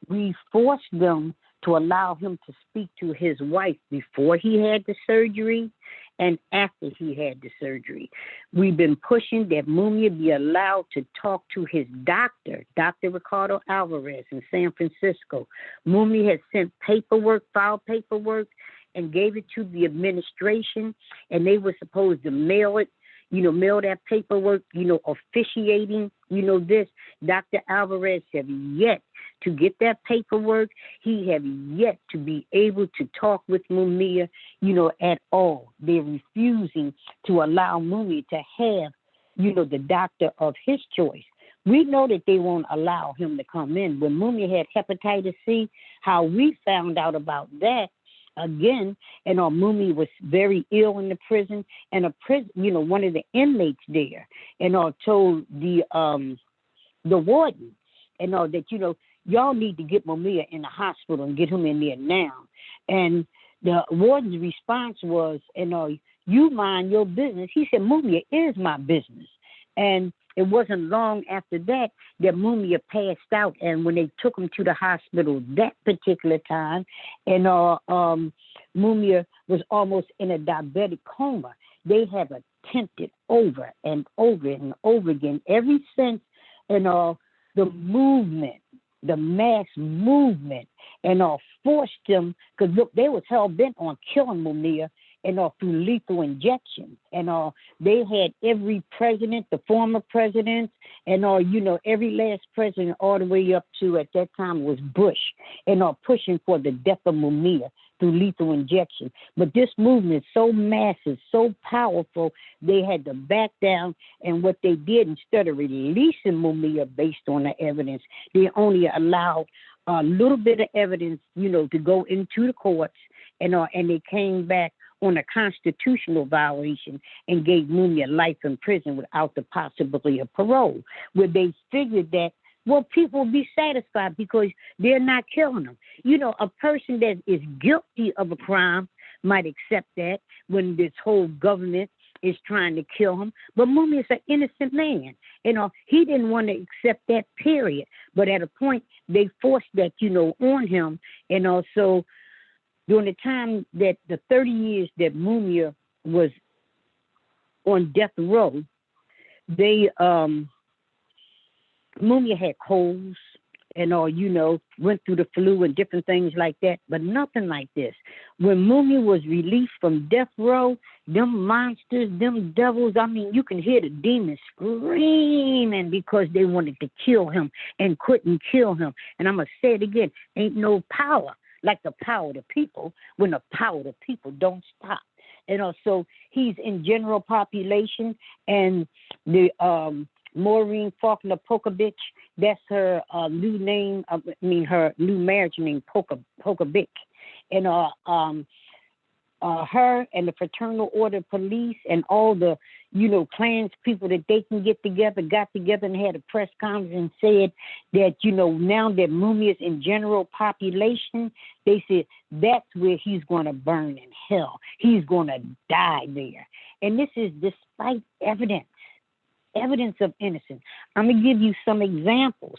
we forced them to allow him to speak to his wife before he had the surgery and after he had the surgery. We've been pushing that Mumia be allowed to talk to his doctor, Dr. Ricardo Alvarez in San Francisco. Mumia had sent filed paperwork, and gave it to the administration, and they were supposed to mail it, mail that paperwork, officiating, this. Dr. Alvarez have yet to get that paperwork. He have yet to be able to talk with Mumia, at all. They're refusing to allow Mumia to have, the doctor of his choice. We know that they won't allow him to come in. When Mumia had hepatitis C, how we found out about that, again, Mumia was very ill in the prison, and one of the inmates there, told the warden, that, y'all need to get Mumia in the hospital and get him in there now. And the warden's response was, you mind your business. He said, Mumia is my business. And it wasn't long after that Mumia passed out. And when they took him to the hospital that particular time, and Mumia was almost in a diabetic coma, they have attempted over and over and over again ever since, the movement, the mass movement, forced them, because look, they was hell bent on killing Mumia, through lethal injection. They had every president, the former presidents, every last president all the way up to, at that time, was Bush, pushing for the death of Mumia through lethal injection. But this movement is so massive, so powerful, they had to back down. And what they did, instead of releasing Mumia based on the evidence, they only allowed a little bit of evidence, to go into the courts, and they came back on a constitutional violation and gave Mumia life in prison without the possibility of parole, where they figured that, well, people will be satisfied because they're not killing them. A person that is guilty of a crime might accept that when this whole government is trying to kill him. But Mumia is an innocent man. He didn't want to accept that, period. But at a point, they forced that, on him. And also, during the time that the 30 years that Mumia was on death row, Mumia had colds and went through the flu and different things like that, but nothing like this. When Mumia was released from death row, them monsters, them devils, you can hear the demons screaming because they wanted to kill him and couldn't kill him. And I'm going to say it again, ain't no power like the power of the people when the power of the people don't stop. So he's in general population, and the Maureen Faulkner Pokovich, that's her new name, her new marriage name, Pokovich. And her and the Fraternal Order Police and all the, Klans people that they can get together, got together and had a press conference and said that, now that Mumia is in general population, they said that's where he's going to burn in hell. He's going to die there. And this is despite evidence of innocence. I'm going to give you some examples.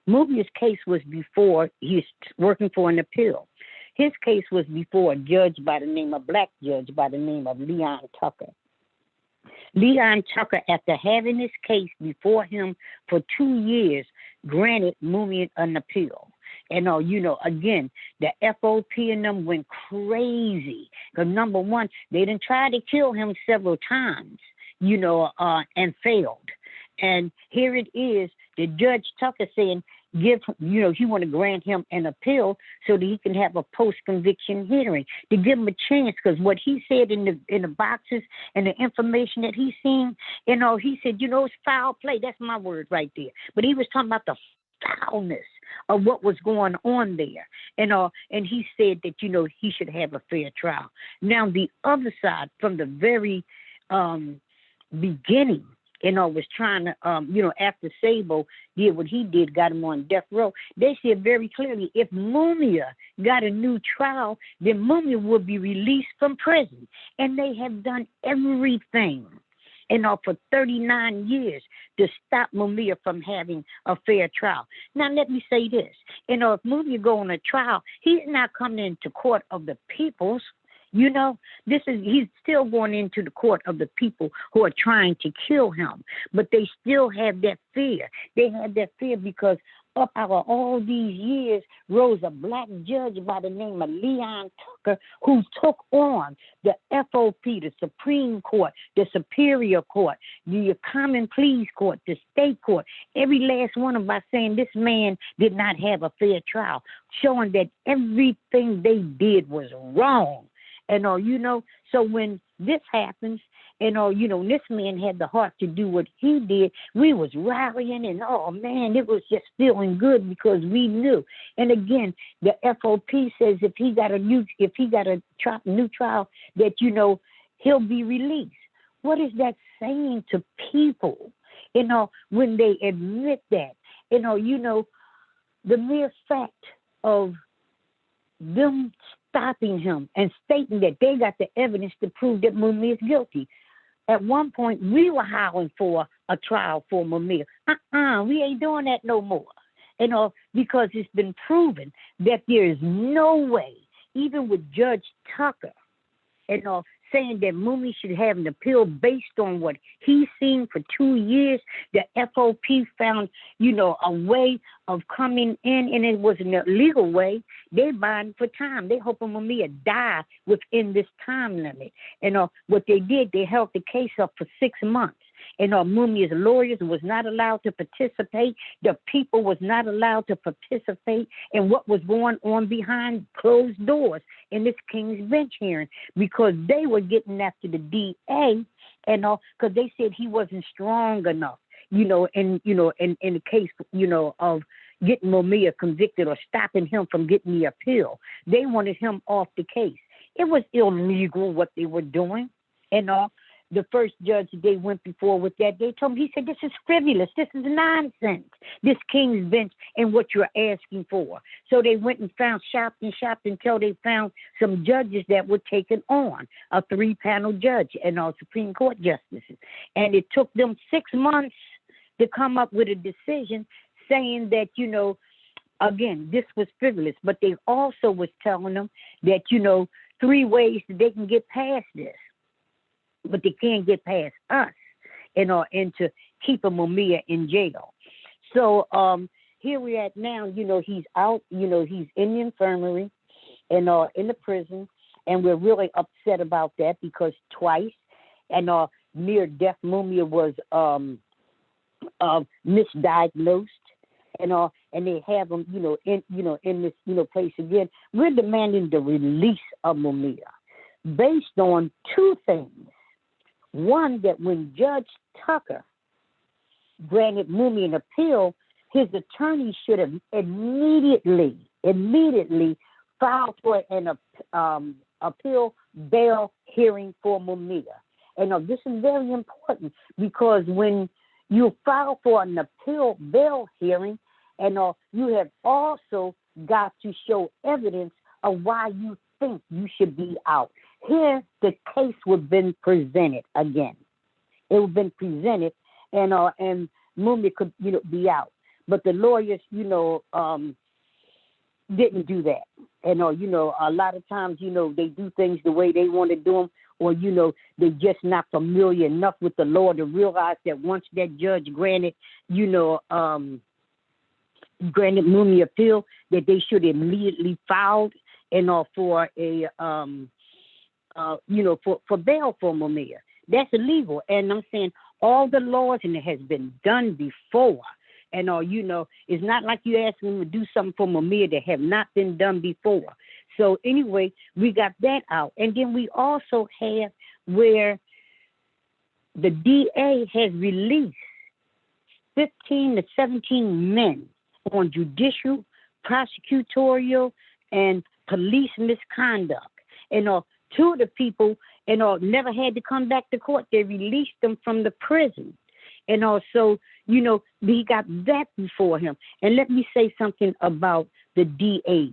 Mumia's case was before he's working for an appeal. His case was before a black judge by the name of Leon Tucker. Leon Tucker, after having this case before him for 2 years, granted Mumia an appeal. And, again, the FOP and them went crazy. Because, number one, they didn't try to kill him several times, and failed. And here it is, the Judge Tucker saying, he want to grant him an appeal so that he can have a post-conviction hearing to give him a chance. Because what he said in the boxes and the information that he's seen, he said, it's foul play. That's my word right there. But he was talking about the foulness of what was going on there. And he said that, he should have a fair trial. Now, the other side, from the very beginning, was trying to, after Sabo did what he did, got him on death row, they said very clearly, if Mumia got a new trial, then Mumia would be released from prison. And they have done everything, for 39 years to stop Mumia from having a fair trial. Now, let me say this. If Mumia go on a trial, he's not coming into court of the people's. He's still going into the court of the people who are trying to kill him, but they still have that fear. They have that fear because up out of all these years rose a black judge by the name of Leon Tucker, who took on the FOP, the Supreme Court, the Superior Court, the Common Pleas Court, the State Court, every last one of us, saying this man did not have a fair trial, showing that everything they did was wrong. And so when this happens, and this man had the heart to do what he did, we was rallying, and oh man, it was just feeling good because we knew. And again, the FOP says if he got a new trial, that he'll be released. What is that saying to people? When they admit that, the mere fact of them stopping him and stating that they got the evidence to prove that Mumia is guilty. At one point, we were hollering for a trial for Mumia. We ain't doing that no more. Because it's been proven that there is no way, even with Judge Tucker, saying that Mumia should have an appeal based on what he's seen for 2 years, the FOP found, a way of coming in, and it was an illegal way. They're buying for time. They hoping Mumia die within this time limit. What they did, they held the case up for 6 months. Mumia's lawyers was not allowed to participate. The people was not allowed to participate in what was going on behind closed doors in this King's Bench hearing, because they were getting after the DA, because they said he wasn't strong enough, in the case, of getting Mumia convicted or stopping him from getting the appeal. They wanted him off the case. It was illegal what they were doing, the first judge they went before with that, they told him, he said, this is frivolous. This is nonsense. This King's Bench and what you're asking for. So they went and shopped until they found some judges that were taken on, a 3-panel judge and all Supreme Court justices. And it took them 6 months to come up with a decision saying that, again, this was frivolous. But they also was telling them that, 3 ways that they can get past this. But they can't get past us, and to keep Mumia in jail. So here we at now. He's out. He's in the infirmary, and in the prison, and we're really upset about that because twice, and near death, Mumia was misdiagnosed, and they have him, in this, place again. We're demanding the release of Mumia based on 2 things. One, that when Judge Tucker granted Mumia an appeal, his attorney should have immediately filed for an appeal bail hearing for Mumia. And this is very important because when you file for an appeal bail hearing, and you have also got to show evidence of why you think you should be out. Here, the case would have been presented again. It would have been presented, and Mumia could, be out. But the lawyers, didn't do that. And, a lot of times, they do things the way they want to do them, or, they're just not familiar enough with the law to realize that once that judge granted, granted Mumia appeal, that they should immediately filed, for a, for bail for Mumia. That's illegal. And I'm saying all the laws, and it has been done before. And, it's not like you're asking them to do something for Mumia that have not been done before. So anyway, we got that out. And then we also have where the DA has released 15 to 17 men on judicial, prosecutorial, and police misconduct. And 2 of the people, never had to come back to court. They released them from the prison. And also, he got that before him. And let me say something about the DAs.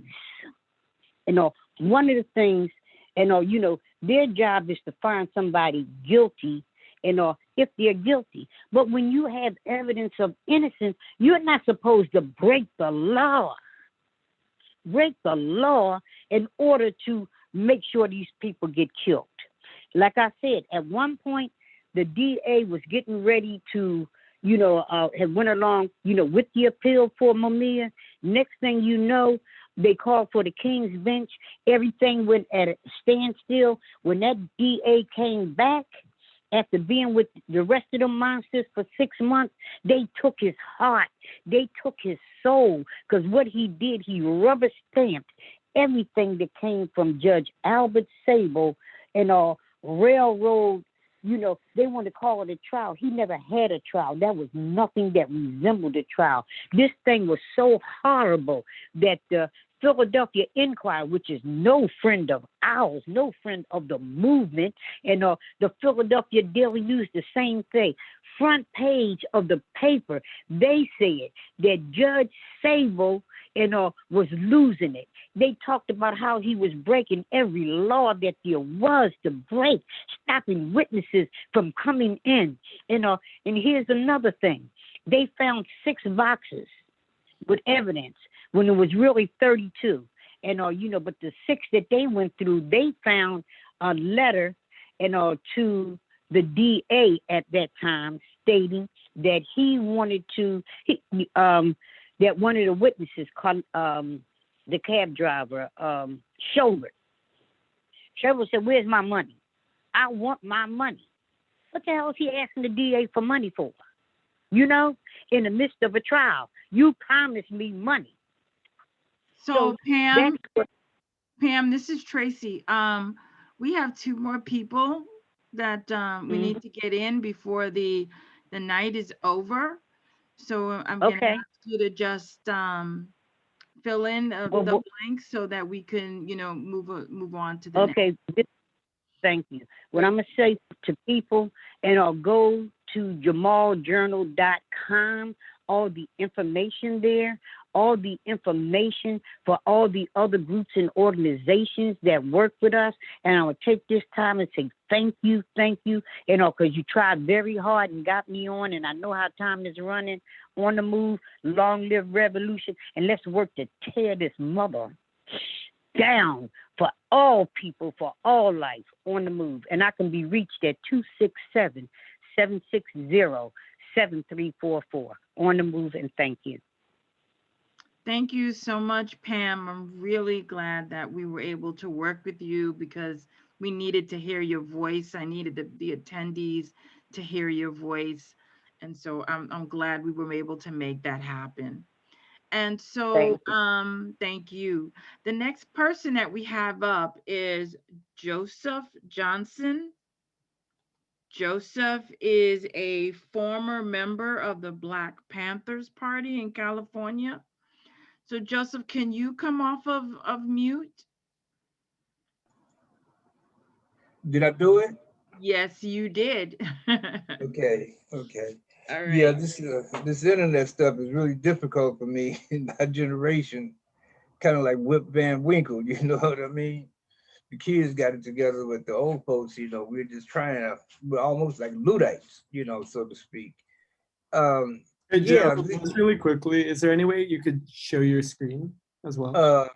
One of the things, their job is to find somebody guilty, if they're guilty. But when you have evidence of innocence, you're not supposed to break the law. Break the law in order to make sure these people get killed. Like I said, at one point, the DA was getting ready to, had went along, with the appeal for Mumia. Next thing you know, they called for the King's bench. Everything went at a standstill. When that DA came back, after being with the rest of the monsters for 6 months, they took his heart. They took his soul. Because what he did, he rubber stamped everything that came from Judge Albert Sable and railroad. They want to call it a trial. He never had a trial. That was nothing that resembled a trial. This thing was so horrible that the Philadelphia Inquirer, which is no friend of ours, no friend of the movement, and the Philadelphia Daily News, the same thing. Front page of the paper, they said that Judge Sable was losing it. They talked about how he was breaking every law that there was to break, stopping witnesses from coming in. And here's another thing. They found 6 boxes with evidence when it was really 32. But the 6 that they went through, they found a letter, to the DA at that time stating that he wanted to, that one of the witnesses called the cab driver, Schobert. Schobert said, "Where's my money? I want my money." What the hell is he asking the DA for money for? In the midst of a trial, you promised me money. So Pam, that's what- Pam, this is Tracy. We have 2 more people that we need to get in before the night is over. So I'm going to Okay. ask you to just fill in the blanks so that we can, move on to the next. Okay. Thank you. What I'm going to say to people, and I'll go to jamaljournal.com, all the information there, all the information for all the other groups and organizations that work with us. And I will take this time and say thank you, because you tried very hard and got me on, and I know how time is running. On the move, long live revolution, and let's work to tear this mother down for all people, for all life. On the move. And I can be reached at 267-760-7344. On the move, and thank you. Thank you so much, Pam. I'm really glad that we were able to work with you because we needed to hear your voice. I needed the attendees to hear your voice. And so I'm glad we were able to make that happen. And so thank you. The next person that we have up is Joseph Johnson. Joseph is a former member of the Black Panthers Party in California. So Joseph, can you come off of mute? Did I do it? Yes, you did. Okay. All right. Yeah, this internet stuff is really difficult for me in my generation. Kind of like Whip Van Winkle, you know what I mean? The kids got it together with the old folks, we're just we're almost like Luddites, so to speak. Hey, Joe, Yeah, just really quickly, is there any way you could show your screen as well?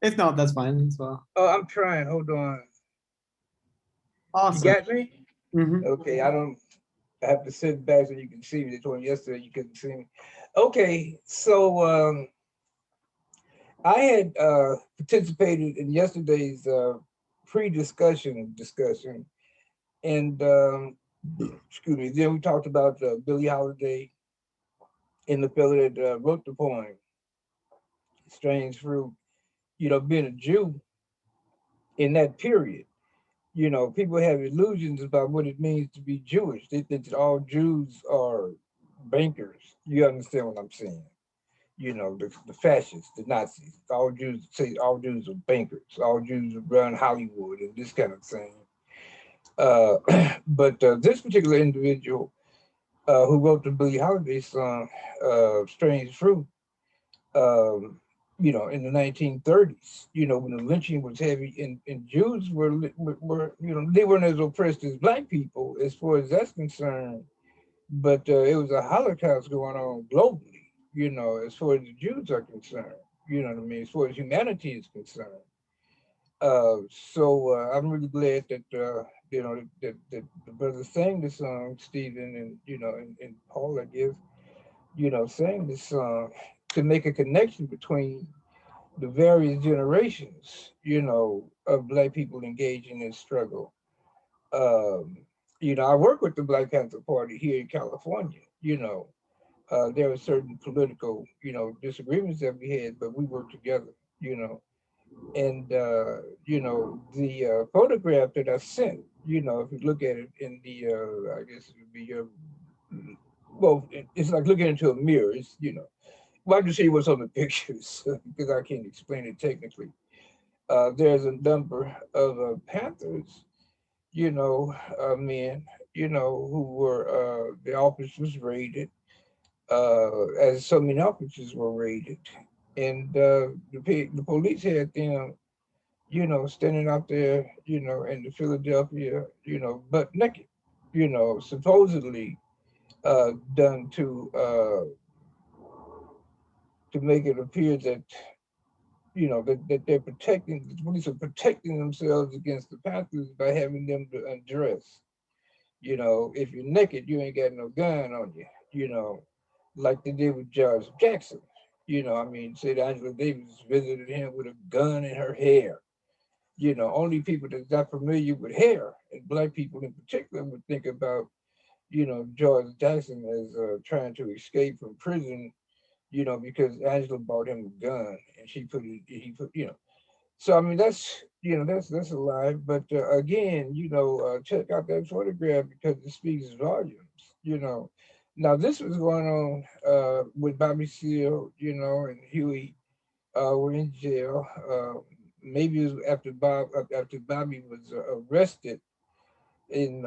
If not, that's fine as well. Oh, I'm trying. Hold on. Awesome. You got me? Mhm. Okay, I have to sit back so you can see me. They told me yesterday you couldn't see me. Okay, so I had participated in yesterday's discussion, and excuse me. Then we talked about Billie Holiday and the fellow that wrote the poem, "Strange Fruit." Being a Jew in that period, people have illusions about what it means to be Jewish. They think that all Jews are bankers. You understand what I'm saying? The fascists, the Nazis, all Jews say all Jews are bankers, all Jews run Hollywood and this kind of thing. But this particular individual who wrote the Billie Holiday song, Strange Fruit, in the 1930s, when the lynching was heavy and Jews were, they weren't as oppressed as Black people as far as that's concerned. But it was a Holocaust going on globally, as far as the Jews are concerned, you know what I mean, as far as humanity is concerned. So I'm really glad that you know, that the brother sang the song, Stephen, and and Paul, I guess, sang this song to make a connection between the various generations, of Black people engaging in struggle. Um, I work with the Black Panther Party here in California. There are certain political, disagreements that we had, but we worked together. You know, and the photograph that I sent, if you look at it in the, I guess it would be your, well, it's like looking into a mirror. It's well, I can show you what's on the pictures because I can't explain it technically. There's a number of Panthers, men, who were the office was raided, as so many officers were raided, and the police had them, standing out there, in the Philadelphia, butt naked, supposedly done to make it appear that that they're protecting, the police are protecting themselves against the Panthers by having them to undress. If you're naked, you ain't got no gun on you, like they did with George Jackson. I mean, said Angela Davis visited him with a gun in her hair. Only people that's not familiar with hair, and Black people in particular, would think about, George Jackson as trying to escape from prison, because Angela bought him a gun and he put, So I mean, that's a lie. But again, check out that photograph because it speaks volumes. Now this was going on with Bobby Seale, and Huey were in jail. Maybe it was after Bobby was arrested in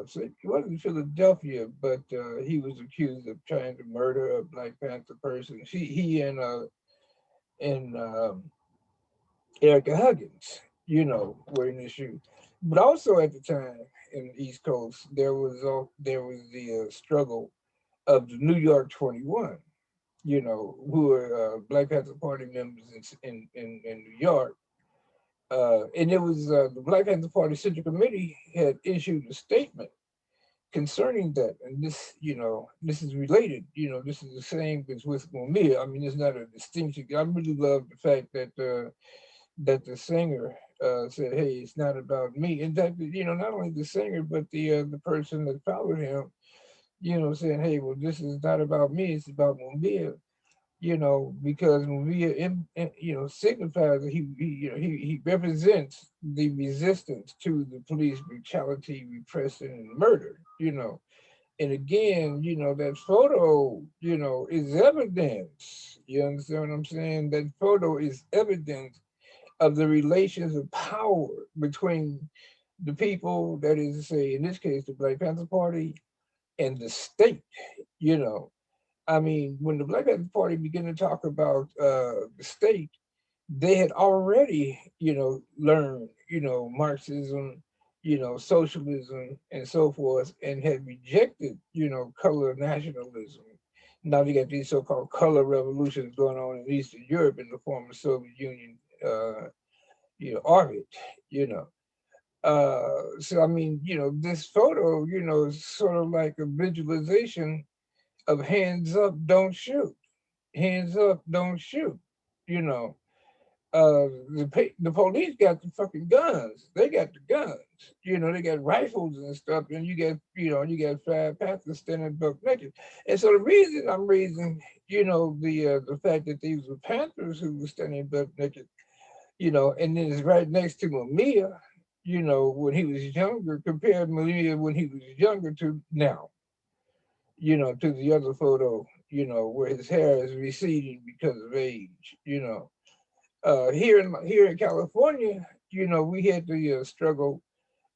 so it wasn't Philadelphia, but he was accused of trying to murder a Black Panther person. He and Erica Huggins, were an issue. But also at the time in the East Coast, there was the struggle of the New York 21, who were Black Panther Party members in New York. And it was the Black Panther Party Central Committee had issued a statement concerning that. And this is related, this is the same as with Mumia. I mean, it's not a distinction. I really love the fact that the singer said, "Hey, it's not about me." In fact, not only the singer, but the person that followed him, saying, "Hey, well, this is not about me; it's about Mumia." Because Mumia, signifies that he represents the resistance to the police brutality, repression, and murder. And again, that photo, is evidence. You understand what I'm saying? That photo is evidence of the relations of power between the people, that is to say, in this case, the Black Panther Party and the state. You know, I mean, when the Black Panther Party began to talk about the state, they had already, learned, Marxism, socialism, and so forth, and had rejected, color nationalism. Now you got these so-called color revolutions going on in Eastern Europe in the former Soviet Union, orbit, you know. So I mean, this photo, is sort of like a visualization of hands up, don't shoot. Hands up, don't shoot. You know, the police got the fucking guns. They got the guns. They got rifles and stuff, and you got five Panthers standing buck naked. And so the reason I'm raising, the fact that these were Panthers who were standing buck naked, and then it's right next to Mumia, when he was younger, compared Mumia when he was younger to now, to the other photo, where his hair is receding because of age, here in California, we had the struggle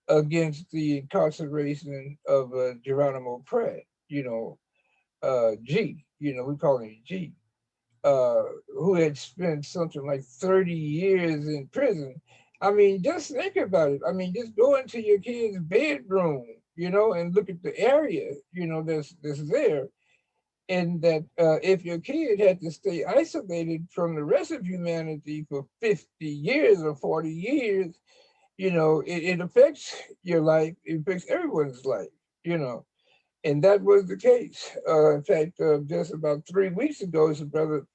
against the incarceration of Geronimo Pratt, G, we call him G, who had spent something like 30 years in prison. I mean, just think about it. I mean, just go into your kid's bedroom, and look at the area, that's there. And that if your kid had to stay isolated from the rest of humanity for 50 years or 40 years, it affects your life. It affects everyone's life, and that was the case. In fact, just about 3 weeks ago, it's a brother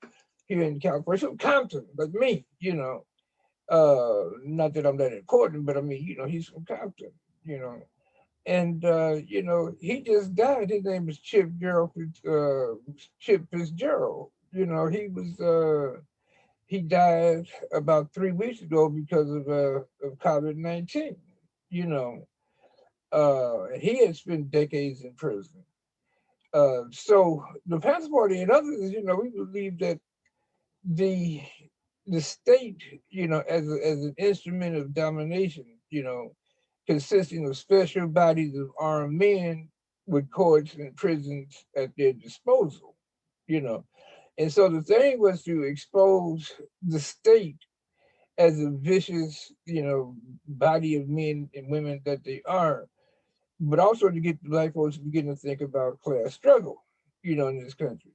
here in California, from Compton, like me, not that I'm that important, but I mean, he's from Compton, you know, and he just died. His name is Chip Fitzgerald. He died about 3 weeks ago because of COVID-19. You know, he had spent decades in prison. So the Panther Party and others, we believe that the the state, as an instrument of domination, consisting of special bodies of armed men with courts and prisons at their disposal, you know. And so the thing was to expose the state as a vicious, body of men and women that they are, but also to get the black folks to begin to think about class struggle, in this country.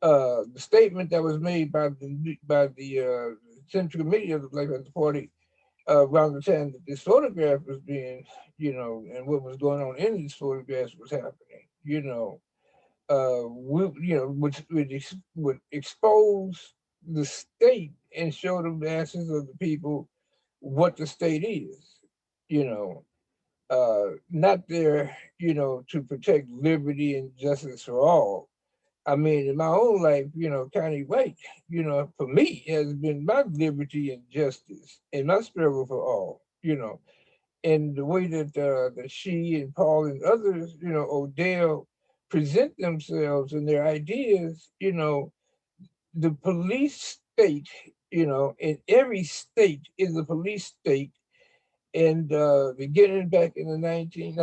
The statement that was made by the Central Committee of the Black Panther Party around the time that this photograph was being, and what was going on in these photographs was happening, would expose the state and show the masses of the people what the state is, you know, not there, to protect liberty and justice for all. I mean, in my own life, County White, for me, has been my liberty and justice and my struggle for all, and the way that she and Paul and others, Odell, present themselves and their ideas, the police state, in every state is a police state. And beginning back in the 19,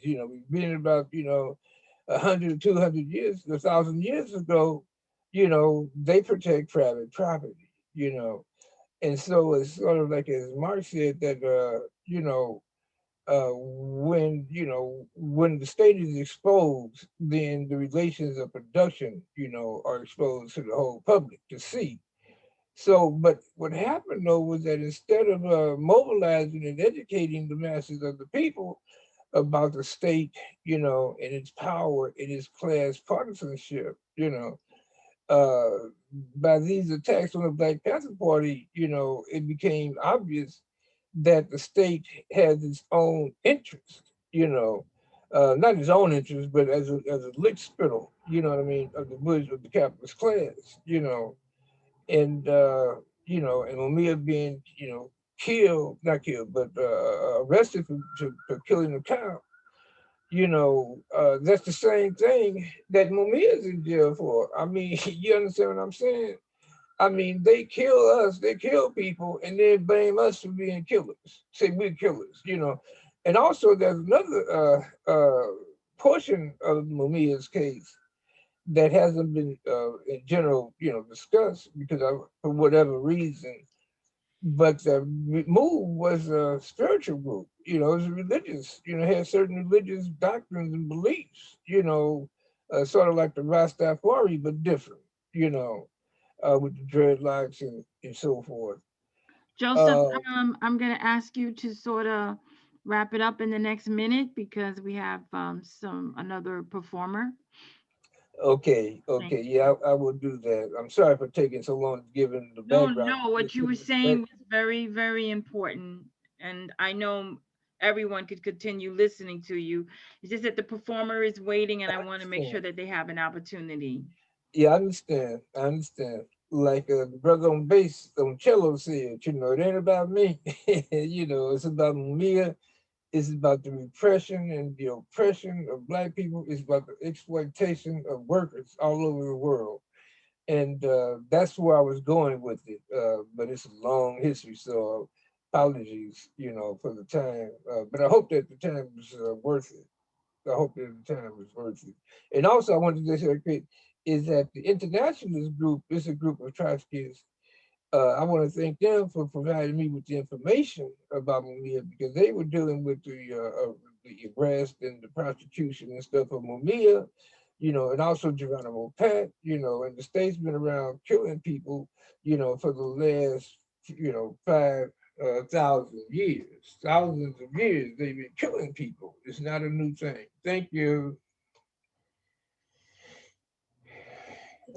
we've been about, 100 or 200 years, 1,000 years ago, they protect private property, And so it's sort of like, as Mark said, that, when the state is exposed, then the relations of production, are exposed to the whole public to see. So, but what happened though was that instead of mobilizing and educating the masses of the people about the state, and its power and its class partisanship, uh, by these attacks on the Black Panther Party, it became obvious that the state has its own interest, not its own interest, but as a lick spittle, you know what I mean, of the bush of the capitalist class, and and Mumia being, killed, not killed, but arrested for killing a cow. That's the same thing that Mumia is in jail for. I mean, you understand what I'm saying? I mean, they kill us, they kill people, and then blame us for being killers. Say we're killers, And also, there's another portion of Mumia's case that hasn't been in general, discussed because for whatever reason. But the move was a spiritual group, it was religious, had certain religious doctrines and beliefs, sort of like the Rastafari, but different, with the dreadlocks and so forth. Joseph, Uh, I'm going to ask you to sort of wrap it up in the next minute because we have another performer. Thank okay, you. yeah, I will do that. I'm sorry for taking so long given the No, background. no, what you were saying was very, very important. And I know everyone could continue listening to you. It's just that the performer is waiting and I want to make sure that they have an opportunity. Yeah, I understand. Like the brother on bass on cello said, it ain't about me. It's about Mumia. It's about the repression and the oppression of Black people. It's about the exploitation of workers all over the world. And that's where I was going with it. But it's a long history, so apologies, for the time. But I hope that the time was worth it. I hope that the time was worth it. And also, I wanted to say quick is that the internationalist group is a group of Trotskyists. I want to thank them for providing me with the information about Mumia because they were dealing with the arrest and the prosecution and stuff of Mumia, and also Geronimo Pat, and the state's been around killing people, for the last, 5 thousands of years. Thousands of years they've been killing people. It's not a new thing. Thank you.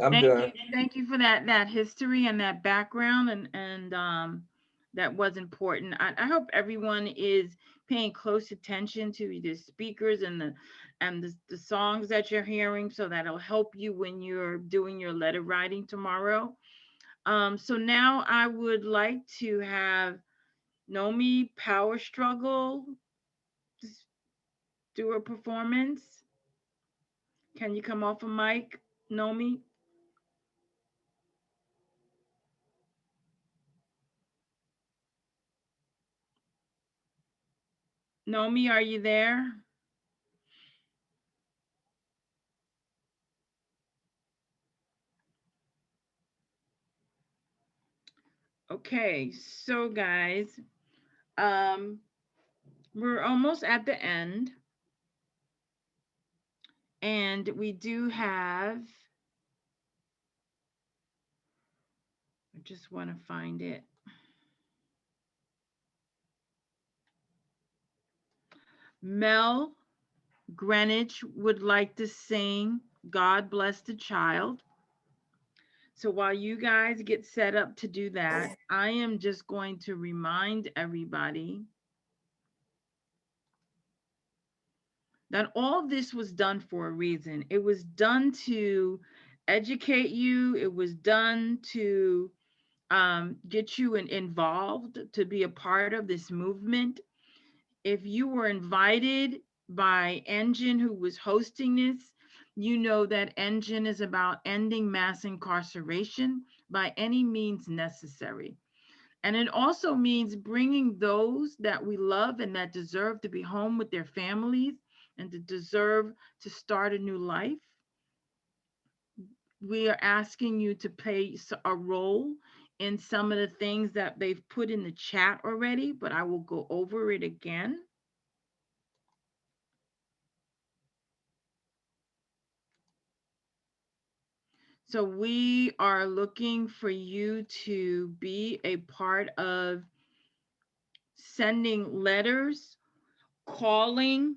I'm done. Thank you for that history and that background, and that was important. I hope everyone is paying close attention to the speakers and the songs that you're hearing, so that'll help you when you're doing your letter writing tomorrow. So now I would like to have Nomi Power Struggle do a performance. Can you come off a mic, Nomi? Nomi, are you there? Okay, so guys, we're almost at the end, and we do have, I just want to find it. Mel Greenwich would like to sing God Bless the Child. So while you guys get set up to do that, I am just going to remind everybody that all this was done for a reason. It was done to educate you. It was done to get you involved, to be a part of this movement. If you were invited by Engine, who was hosting this, you know that Engine is about ending mass incarceration by any means necessary. And it also means bringing those that we love and that deserve to be home with their families and to deserve to start a new life. We are asking you to play a role in some of the things that they've put in the chat already, but I will go over it again. So we are looking for you to be a part of sending letters, calling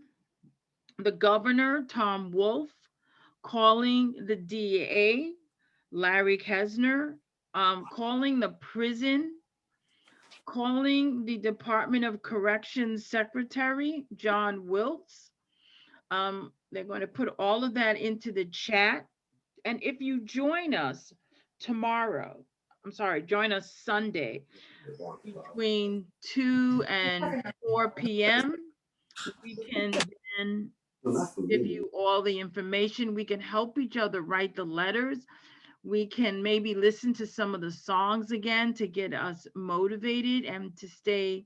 the governor, Tom Wolf, calling the DA, Larry Kesner, calling the prison, calling the Department of Corrections Secretary, John Wiltz. They're going to put all of that into the chat. And if you join us tomorrow, join us Sunday between 2 and 4 p.m., we can then give you all the information. We can help each other write the letters. We can maybe listen to some of the songs again to get us motivated and to stay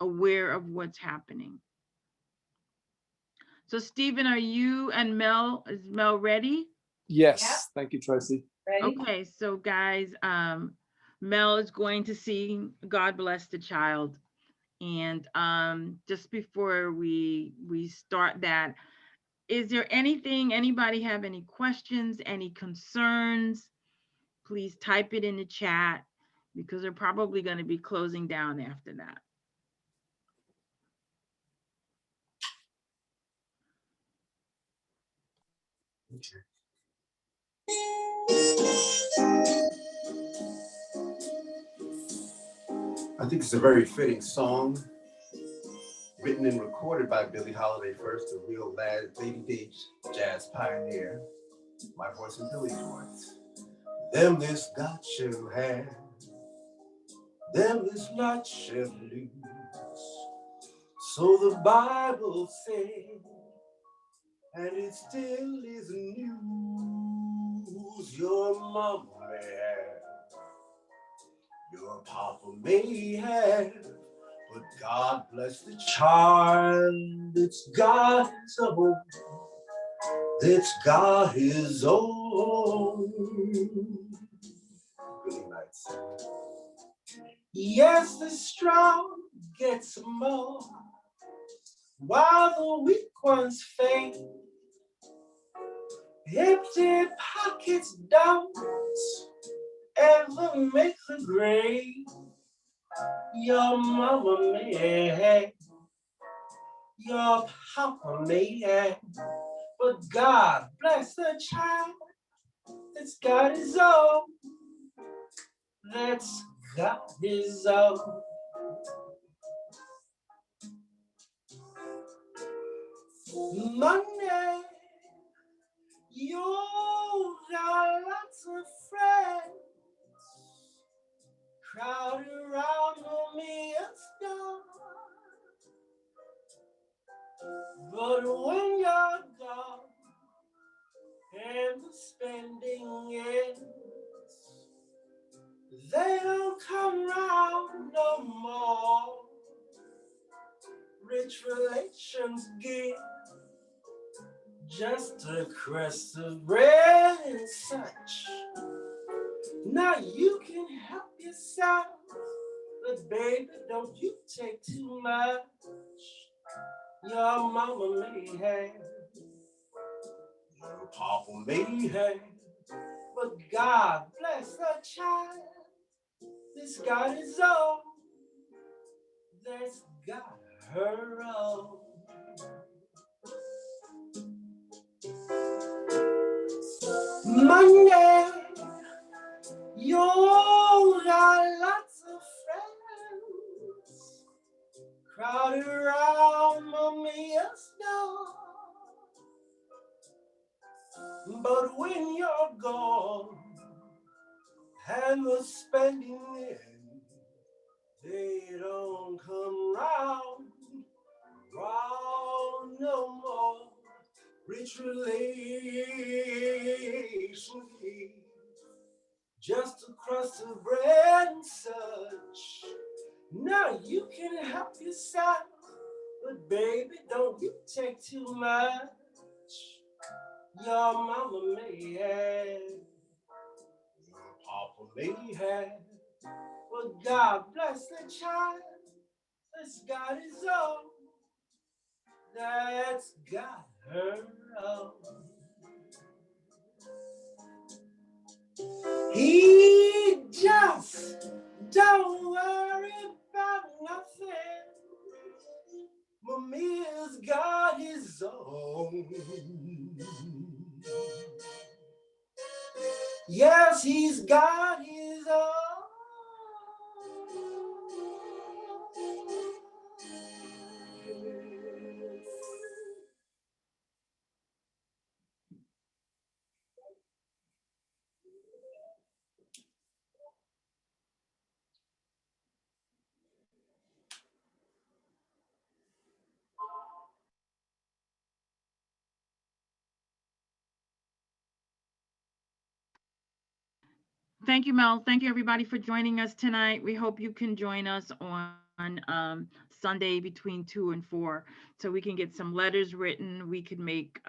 aware of what's happening. So Stephen, are you and Mel, is Mel ready? Yes, Yep. thank you, Tracy. Ready? Okay, so guys, Mel is going to sing God Bless the Child. And just before we start that, is there anything, anybody have any questions, any concerns? Please type it in the chat because they're probably going to be closing down after that. I think it's a very fitting song, written and recorded by Billie Holiday first, a real lady jazz pioneer. My voice and Billie's voice. Them this God shall have, them this lot shall lose. So the Bible says, and it still is news. Your mama may have, your papa may have, but God bless the child. It's God's own. It's God his own. Really nice. Yes, the strong get some more, while the weak ones faint. Empty pockets don't ever make the grade. Your mama may have, your papa may have, but God bless the child that's got his own. That's got his own. Monday, you got lots of friends crowded around Mumia's door. But when you're gone and the spending ends, they don't come round no more. Rich relations give just a crust of bread and such. Now you can help yourself, but baby, don't you take too much. Your mama may have, your papa may have, but God bless the child that's got his own, that's got her own. Monday, you got lots of friends crowded around Mumia's door. But when you're gone and the spending ends, they don't come round no more. Rich relations leave just a crust of bread and such. Now you can help yourself, but baby, don't you take too much. Your mama may have, your papa may have, but God bless the child that's got his own, that's got her own. He just don't worry about nothing. Mumia's got his own. Yes, he's got his own. Thank you, Mel. Thank you, everybody, for joining us tonight. We hope you can join us on Sunday between 2 and 4, so we can get some letters written. We can make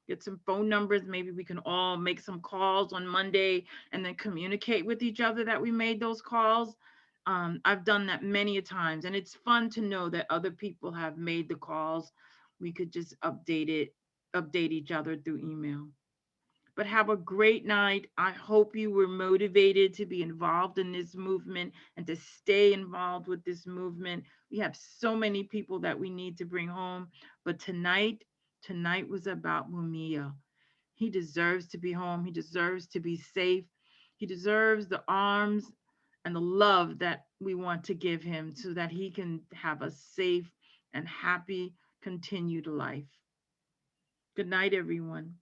get some phone numbers. Maybe we can all make some calls on Monday and then communicate with each other that we made those calls. I've done that many a times, and it's fun to know that other people have made the calls. We could just update each other through email. But have a great night. I hope you were motivated to be involved in this movement and to stay involved with this movement. We have so many people that we need to bring home, but tonight was about Mumia. He deserves to be home. He deserves to be safe. He deserves the arms and the love that we want to give him so that he can have a safe and happy continued life. Good night, everyone.